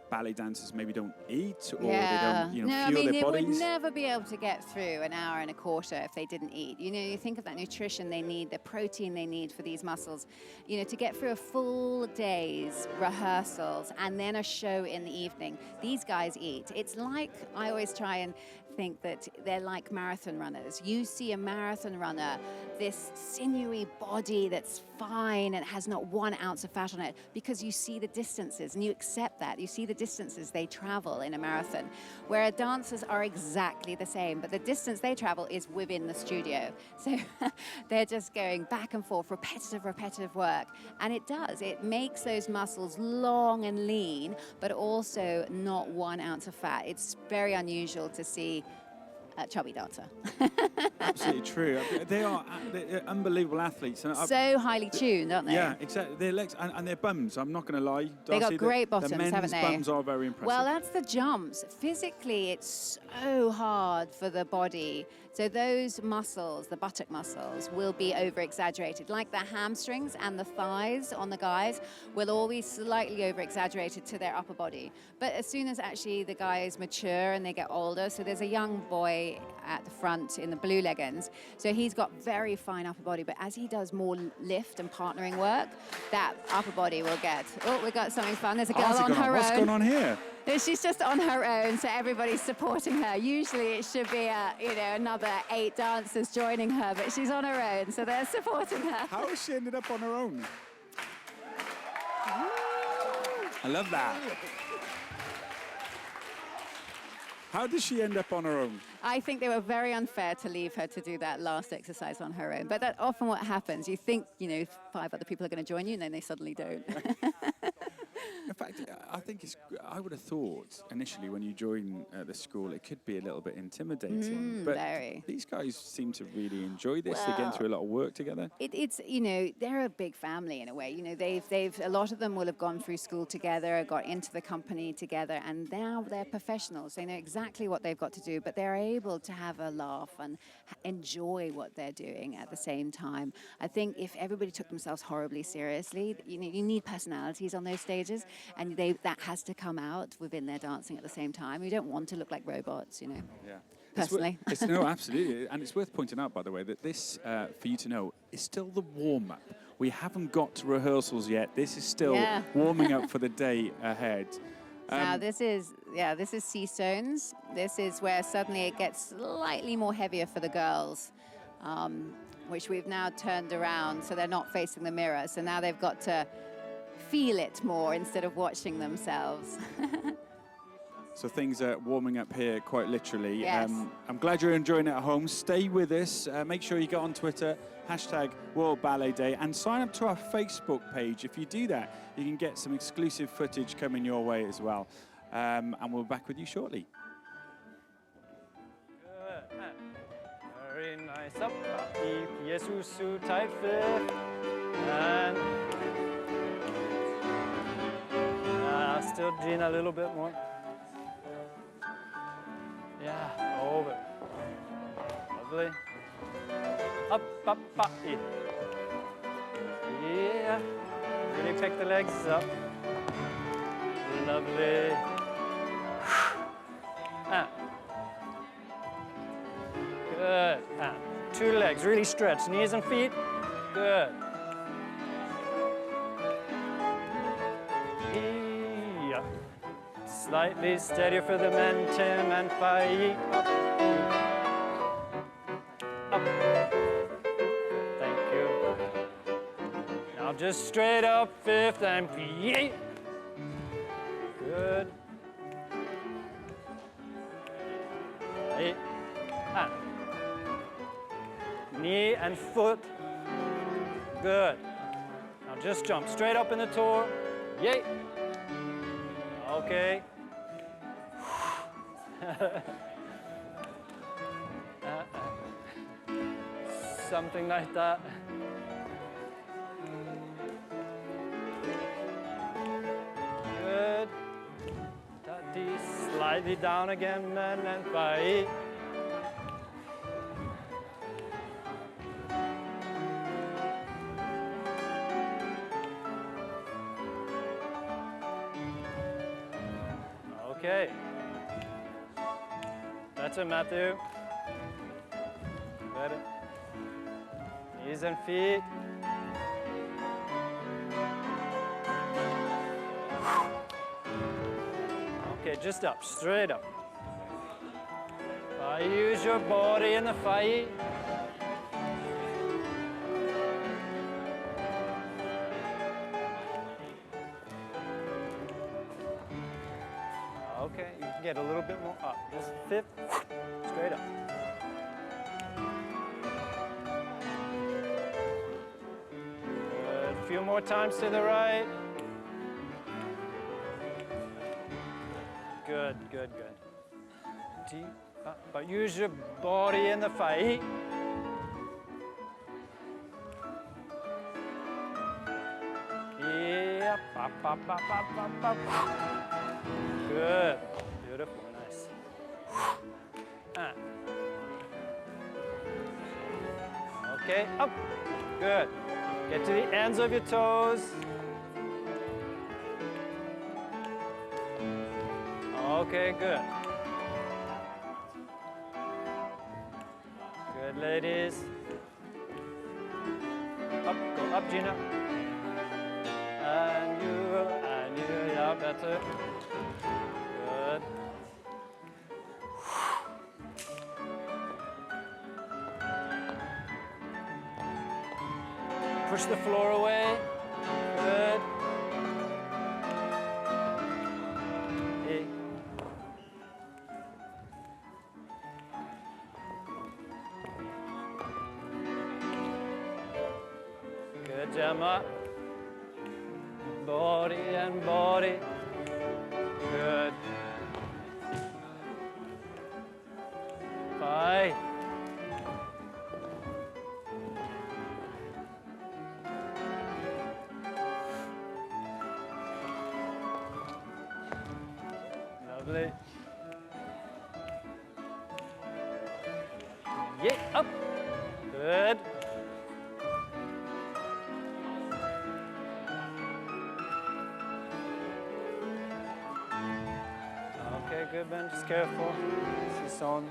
ballet dancers maybe don't eat, or they don't, fuel their they bodies. would never be able to get through an hour and a quarter if they didn't eat. You think of that nutrition they need, the protein they need for these muscles, to get through a full day's rehearsals and then a show in the evening. These guys eat. It's like, I always try and think that they're like marathon runners. You see a marathon runner, this sinewy body that's fine and has not 1 ounce of fat on it, because you see the distances and you accept that. You see the distances they travel in a marathon, where dancers are exactly the same, but the distance they travel is within the studio. So they're just going back and forth, repetitive work. And it makes those muscles long and lean, but also not 1 ounce of fat. It's very unusual to see a chubby dancer. Absolutely true. They're unbelievable athletes. And so highly tuned, aren't they? Yeah, exactly. Their legs and their bums, I'm not going to lie. They Darcey, got great bottoms, the men's haven't they? bums are very impressive. Well, that's the jumps. Physically, it's so hard for the body. So those muscles, the buttock muscles, will be over-exaggerated. Like the hamstrings and the thighs on the guys will all be slightly over-exaggerated to their upper body. But as soon as actually the guys mature and they get older, so there's a young boy at the front in the blue leggings, so he's got very fine upper body, but as he does more lift and partnering work, that upper body will get... Oh, we got something fun. There's a girl on her own. What's going on here? She's just on her own, so everybody's supporting her. Usually it should be another 8 dancers joining her, but she's on her own, so they're supporting her. How has she ended up on her own? I love that. How did she end up on her own? I think they were very unfair to leave her to do that last exercise on her own. But that's often what happens. You think, 5 other people are going to join you, and then they suddenly don't. In fact, I would have thought initially when you join the school, it could be a little bit intimidating. But very. These guys seem to really enjoy this. They're getting through a lot of work together. It's they're a big family in a way. They've a lot of them will have gone through school together, got into the company together, and now they're professionals. They know exactly what they've got to do, but they're able to have a laugh and enjoy what they're doing at the same time. I think if everybody took themselves horribly seriously, you need personalities on those stages. and that has to come out within their dancing at the same time. You don't want to look like robots, you know. Yeah. Personally. No, absolutely. And it's worth pointing out, by the way, that this, for you to know, is still the warm-up. We haven't got to rehearsals yet. This is still warming up for the day ahead. Now this is sea stones. This is where suddenly it gets slightly more heavier for the girls, which we've now turned around so they're not facing the mirror. So now they've got to feel it more instead of watching themselves. So things are warming up here quite literally. Yes. I'm glad you're enjoying it at home. Stay with us. Make sure you get on Twitter, #Royal Ballet Day, and sign up to our Facebook page. If you do that, you can get some exclusive footage coming your way as well. And we'll be back with you shortly. Good. Very nice. Up. Yesusu, tight fifth. And still Gina a little bit more. Yeah, over. Lovely. Up, up, up, in. Yeah. Really pick the legs up. Lovely. Good. 2 legs, really stretch. Knees and feet. Good. Yeah. Slightly steadier for the momentum and fight. Up. Thank you. Now just straight up, fifth and feet. Good. Eight. And knee and foot. Good. Now just jump straight up in the toe. Yay. Okay. Something like that. Good. Slightly down again, and fight. Okay. That's it, Matthew. Better. Knees and feet. Okay, just up, straight up. Use your body in the fight. Okay, you can get a little bit more up. Just fifth, straight up. Good. A few more times to the right. Good, good, good. Deep up, but use your body in the fight. Yep, up, up, up, up, up, up. Good, beautiful, nice. Okay, up, good. Get to the ends of your toes. Okay, good. Good, ladies. Up, go up, Gina. And you, yeah, better. Good. Push the floor away. Good. Hey. Good, Gemma. Body and body. Good. Bye. Lovely. Yeah, up. Good. good, Ben. Just careful. C'est on.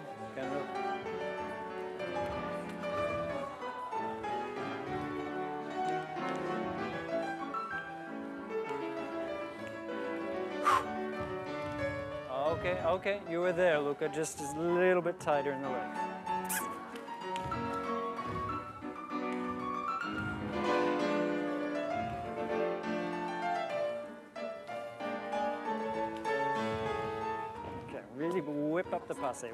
Okay, okay, you were there, Luca. Just a little bit tighter in the legs. Okay, really whip up the passe.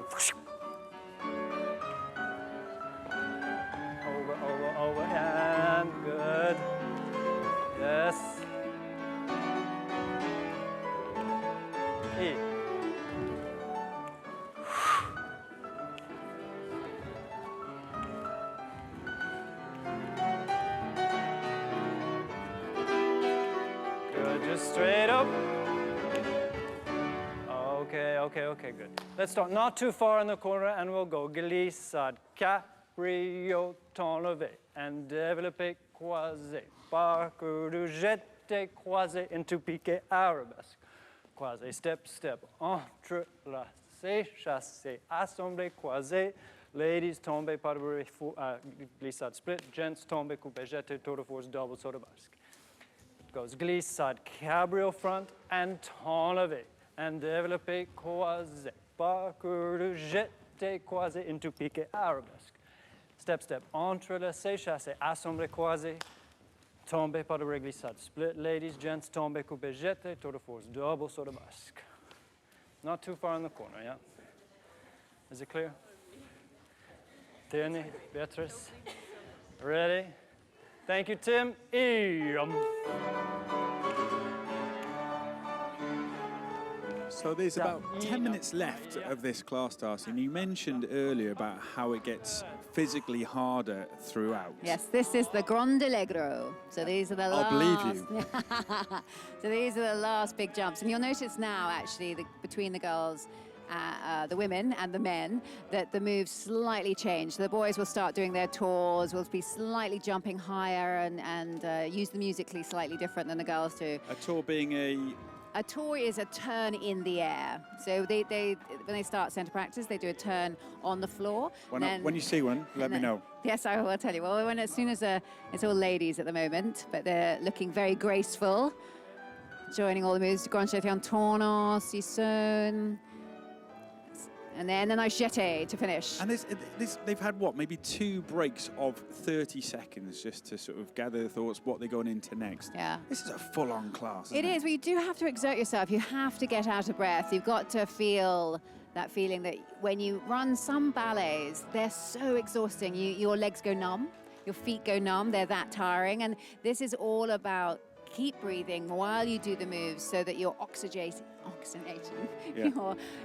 Over, and good. Yes. E. Good, just straight up. Okay, good. Let's start not too far in the corner and we'll go glissade, caprio, temps levé, and développé, croisé, parcours, jeté, croisé, into piqué, arabesque. Croisé, step, entrelacé, chassé, assemblé, croisé. Ladies, tombe, parabole, glissade, split. Gents, tombe, coupé, jeté, tour de force, double, saut de basque. Goes glissade, cabrio front, and temps levé. And développé, croisé, parcours, jeté, croisé, into piqué, arabesque. Step, entrelacé, chassé, assemblé, croisé. Tombe, pas de glissade, split. Ladies, gents, tombe, coupé, jeté, tour de force, double, saut de basque. Not too far in the corner, yeah? Is it clear? Tierney, Beatrice, ready? Thank you, Tim. So there's about 10 minutes left of this class, Darcey, and you mentioned earlier about how it gets physically harder throughout. Yes, this is the Grand Allegro. So these are the last... I'll believe you. So these are the last big jumps. And you'll notice now, actually, between the girls, the women and the men, that the moves slightly change. So the boys will start doing their tours, will be slightly jumping higher and use the musically slightly different than the girls do. A tour being A tour is a turn in the air. So when they start centre practice, they do a turn on the floor. When you see one, let me know. Yes, I will tell you. Well, as soon as it's all ladies at the moment, but they're looking very graceful, joining all the moves. Grand jeté en tournant, Sisson, and then a nice jeté to finish. And they've had, what, maybe 2 breaks of 30 seconds just to sort of gather their thoughts, what they're going into next. Yeah. This is a full-on class, isn't It is. Well, you do have to exert yourself. You have to get out of breath. You've got to feel that feeling that when you run some ballets, they're so exhausting. Your legs go numb, your feet go numb. They're that tiring. And this is all about keep breathing while you do the moves so that you're oxygenating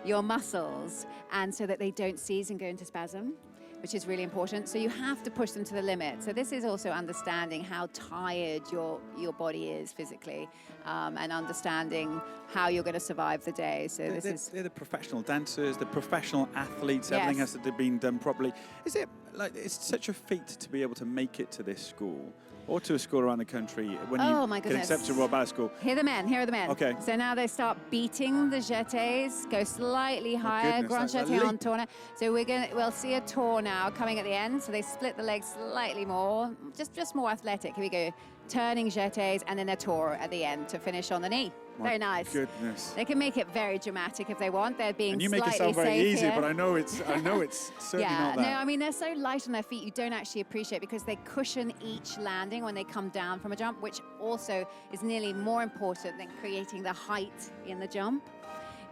your muscles, and so that they don't seize and go into spasm, which is really important. So you have to push them to the limit. So this is also understanding how tired your body is physically, and understanding how you're going to survive the day. So they're the professional dancers, the professional athletes. Yes. Everything has to be done properly. Is it like it's such a feat to be able to make it to this school? Or to a school around the country when you get accepted to Royal Ballet School. Here are the men. Okay. So now they start beating the jetés, go slightly higher, grand jeté en tournant. So we'll see a tour now coming at the end. So they split the legs slightly more, just more athletic. Here we go. Turning jetés and then a tour at the end to finish on the knee. Very nice. Goodness. They can make it very dramatic if they want. They're being and you make slightly it sound very safe easy, here. but I know it's certainly not that. No, I mean, they're so light on their feet, you don't actually appreciate, because they cushion each landing when they come down from a jump, which also is nearly more important than creating the height in the jump.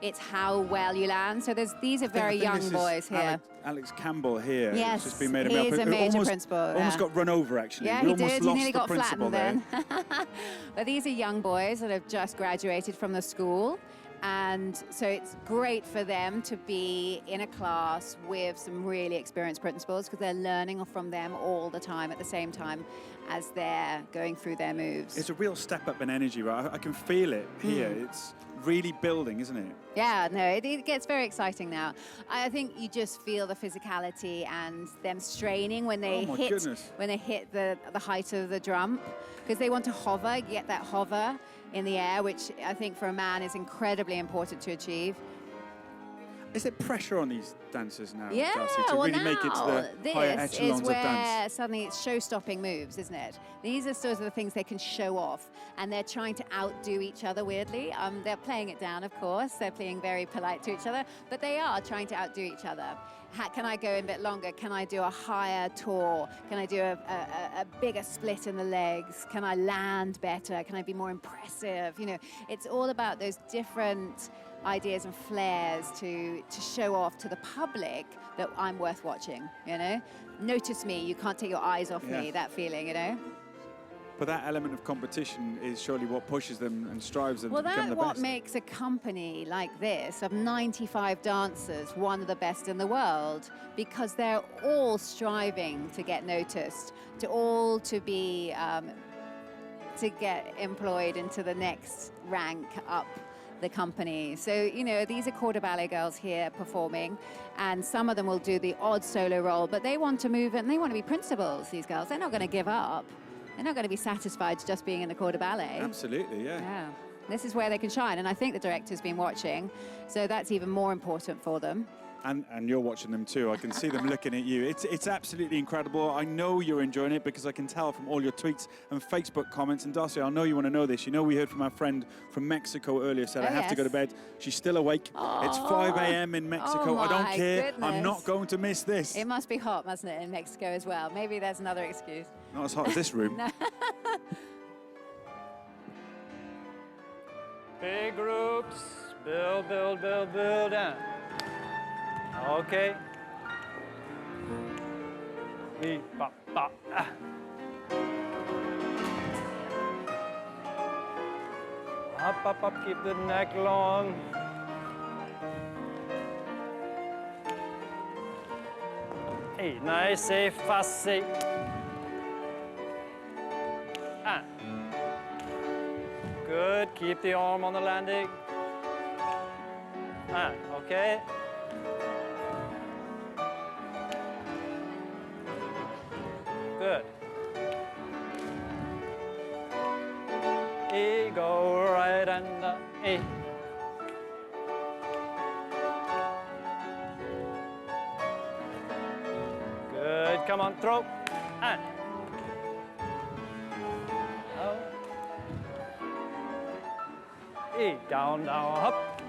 It's how well you land. So these are very young boys here. Alex Campbell here. Yes, just been made he's a major principal. Almost got run over, actually. Yeah, we he almost did. lost He nearly the got principal flattened then. But these are young boys that have just graduated from the school. And so it's great for them to be in a class with some really experienced principals, because they're learning from them all the time at the same time as they're going through their moves. It's a real step up in energy, right? I can feel it here. It's really building, isn't it? Yeah, no, it gets very exciting now. I think you just feel the physicality and them straining when they hit the height of the jump, because they want to hover, get that hover in the air, which I think for a man is incredibly important to achieve. Is it pressure on these dancers now, Yeah, Darcey, to well really make it to the higher this echelons is of where dance? suddenly it's show-stopping moves, isn't it? These are sort of the things they can show off, and they're trying to outdo each other weirdly. They're playing it down, of course. They're being very polite to each other, but they are trying to outdo each other. Can I go a bit longer? Can I do a higher tour? Can I do a bigger split in the legs? Can I land better? Can I be more impressive? You know, it's all about those different ideas and flares to show off to the public that I'm worth watching, you know? Notice me, you can't take your eyes off me, that feeling, you know? But that element of competition is surely what pushes them and strives them Well, to become the that's what best. makes a company like this of 95 dancers one of the best in the world, because they're all striving to get noticed, to be to get employed into the next rank up the company. So, you know, these are quarter ballet girls here performing, and some of them will do the odd solo role, but they want to move and they want to be principals, these girls. They're not going to give up. They're not going to be satisfied just being in the quarter ballet. Absolutely, yeah. Yeah. This is where they can shine, and I think the director's been watching, so that's even more important for them. And you're watching them too. I can see them looking at you. It's absolutely incredible. I know you're enjoying it because I can tell from all your tweets and Facebook comments. And Darcey, I know you want to know this. You know, we heard from our friend from Mexico earlier said, I have to go to bed. She's still awake. It's 5 a.m. in Mexico. I don't care. Goodness. I'm not going to miss this. It must be hot, mustn't it, in Mexico as well? Maybe there's another excuse. Not as hot as this room. Big groups, build, build, build, build, and okay. Me, ba, ba, ah. Up, up, up, keep the neck long. Hey, nice, safe, fast, safe. Ah. Good, keep the arm on the landing. Ah, okay. Good. E, go right and E. Good, come on, throw. And. Oh. E, down, down, up.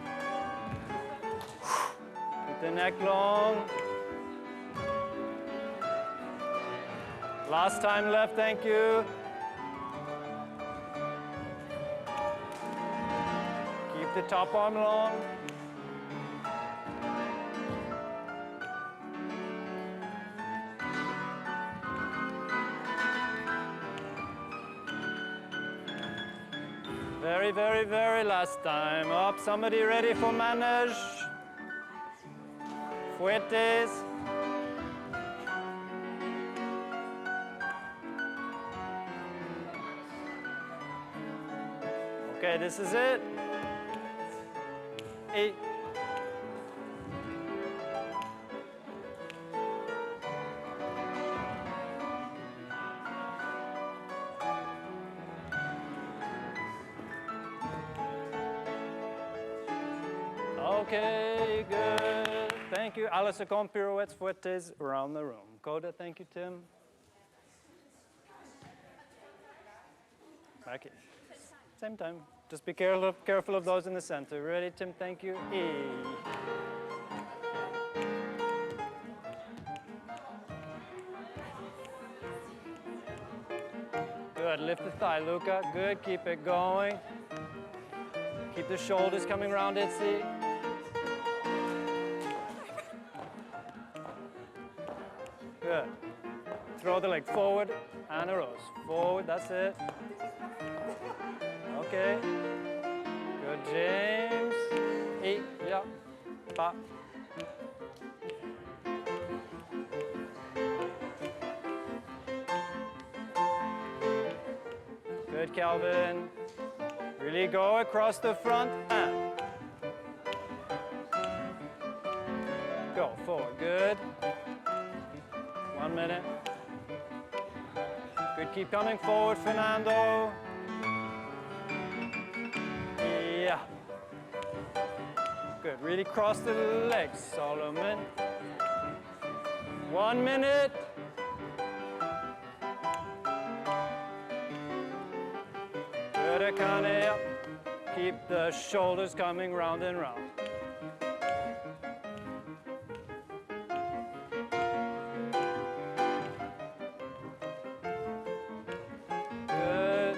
Keep the neck long. Last time left, thank you. Keep the top arm long. Very, very, very last time. Up, somebody ready for manège? Fuertes. Okay, this is it. 8. Okay, good. Thank you. À la seconde, pirouettes, fuertes around the room. Coda, thank you, Tim. Back in. Same time. Just be careful of those in the center. Ready, Tim? Thank you. E. Good. Lift the thigh, Luca. Good. Keep it going. Keep the shoulders coming around, Itzy. Good. Throw the leg forward and a rose. Forward, that's it. Okay. Good, James. E, yeah. Ba. Good, Calvin. Really go across the front and go forward. Good. 1 minute. Good, keep coming forward, Fernando. Yeah. Good, really cross the legs, Solomon. 1 minute. Good, Akane, up. Keep the shoulders coming round and round. Good.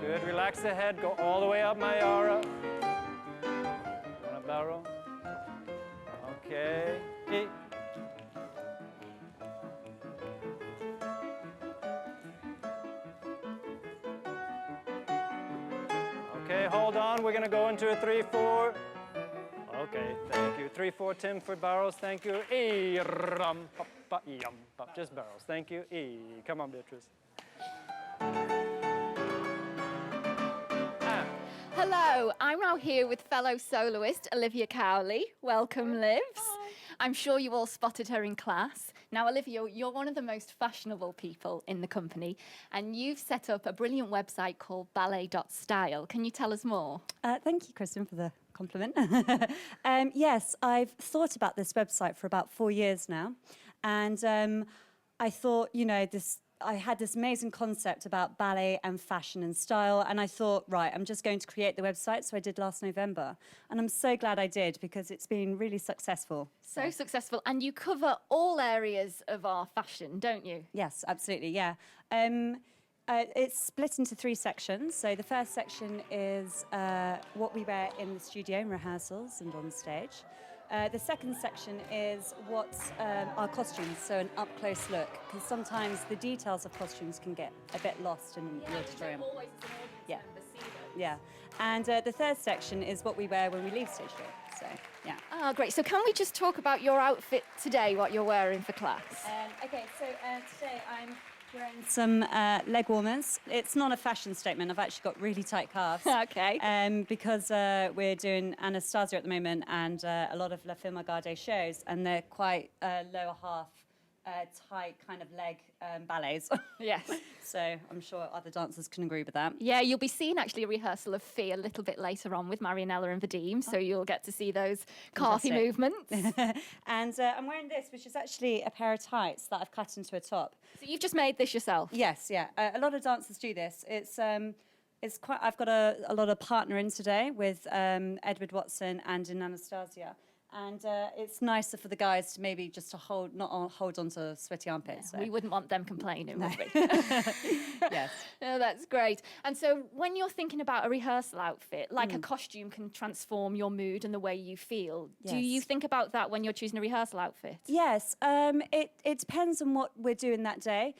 Good, relax the head, go all the way up, Mayara. On a barrel. Okay. Okay, hold on. We're going to go into a 3-4. Okay, thank you. 3-4 Tim for barrels. Thank you. Just barrels. Thank you. Come on, Beatrice. Hello, I'm now here with fellow soloist Olivia Cowley. Welcome, Livs. Hi. I'm sure you all spotted her in class. Now, Olivia, you're one of the most fashionable people in the company, and you've set up a brilliant website called ballet.style. Can you tell us more? Thank you, Kristen, for the compliment. Yes, I've thought about this website for about 4 years now, and I thought, I had this amazing concept about ballet and fashion and style, and I thought, right, I'm just going to create the website, so I did last November. And I'm so glad I did, because it's been really successful. So successful, and you cover all areas of our fashion, don't you? Yes, absolutely, yeah. It's split into 3 sections. So the first section is what we wear in the studio in rehearsals and on stage. The second section is what's our costumes, so an up-close look, because sometimes the details of costumes can get a bit lost in the auditorium. Always as an audience Yeah. member see them. Yeah, and the third section is what we wear when we leave stage door, so, yeah. Ah, great. So can we just talk about your outfit today, what you're wearing for class? Okay, so today I'm wearing some leg warmers. It's not a fashion statement. I've actually got really tight calves. Okay. Because we're doing Anastasia at the moment and a lot of La Firma Garde shows, and they're quite lower half, tight kind of leg ballets. Yes. So I'm sure other dancers can agree with that. Yeah, you'll be seeing actually a rehearsal of Fee a little bit later on with Marianella and Vadim, so you'll get to see those calfy Fantastic. movements. And I'm wearing this, which is actually a pair of tights that I've cut into a top. So you've just made this yourself? Yes, yeah. A lot of dancers do this. It's quite. I've got a lot of partnering today with Edward Watson and in Anastasia. And it's nicer for the guys to maybe just to hold on to sweaty armpits. We wouldn't want them complaining, would we? Yes. Oh, that's great. And so when you're thinking about a rehearsal outfit, like a costume can transform your mood and the way you feel. Do you Yes. think about that when you're choosing a rehearsal outfit? Yes. It depends on what we're doing that day.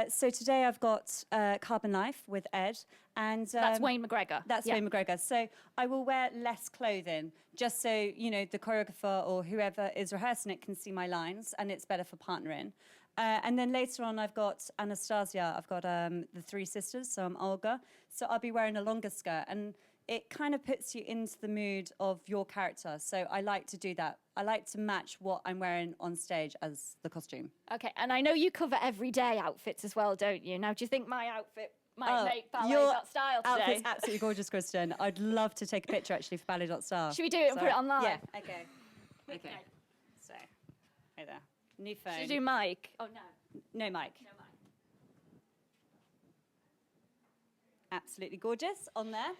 So today I've got Carbon Life with Ed. And That's Wayne McGregor. That's Wayne McGregor. So I will wear less clothing just so, the choreographer or whoever is rehearsing it can see my lines, and it's better for partnering. And then later on, I've got Anastasia. I've got the 3 sisters, so I'm Olga. So I'll be wearing a longer skirt, and it kind of puts you into the mood of your character. So I like to do that. I like to match what I'm wearing on stage as the costume. Okay, and I know you cover everyday outfits as well, don't you? Now, do you think my outfit might make your ballet.style today? outfit's absolutely gorgeous, Kristen. I'd love to take a picture, actually, for ballet.style. Should we do it and put it online? Yeah, okay. Okay. So, hey there. New phone. Should we do Mike? Oh, no. No mic. No Mike. Absolutely gorgeous on there.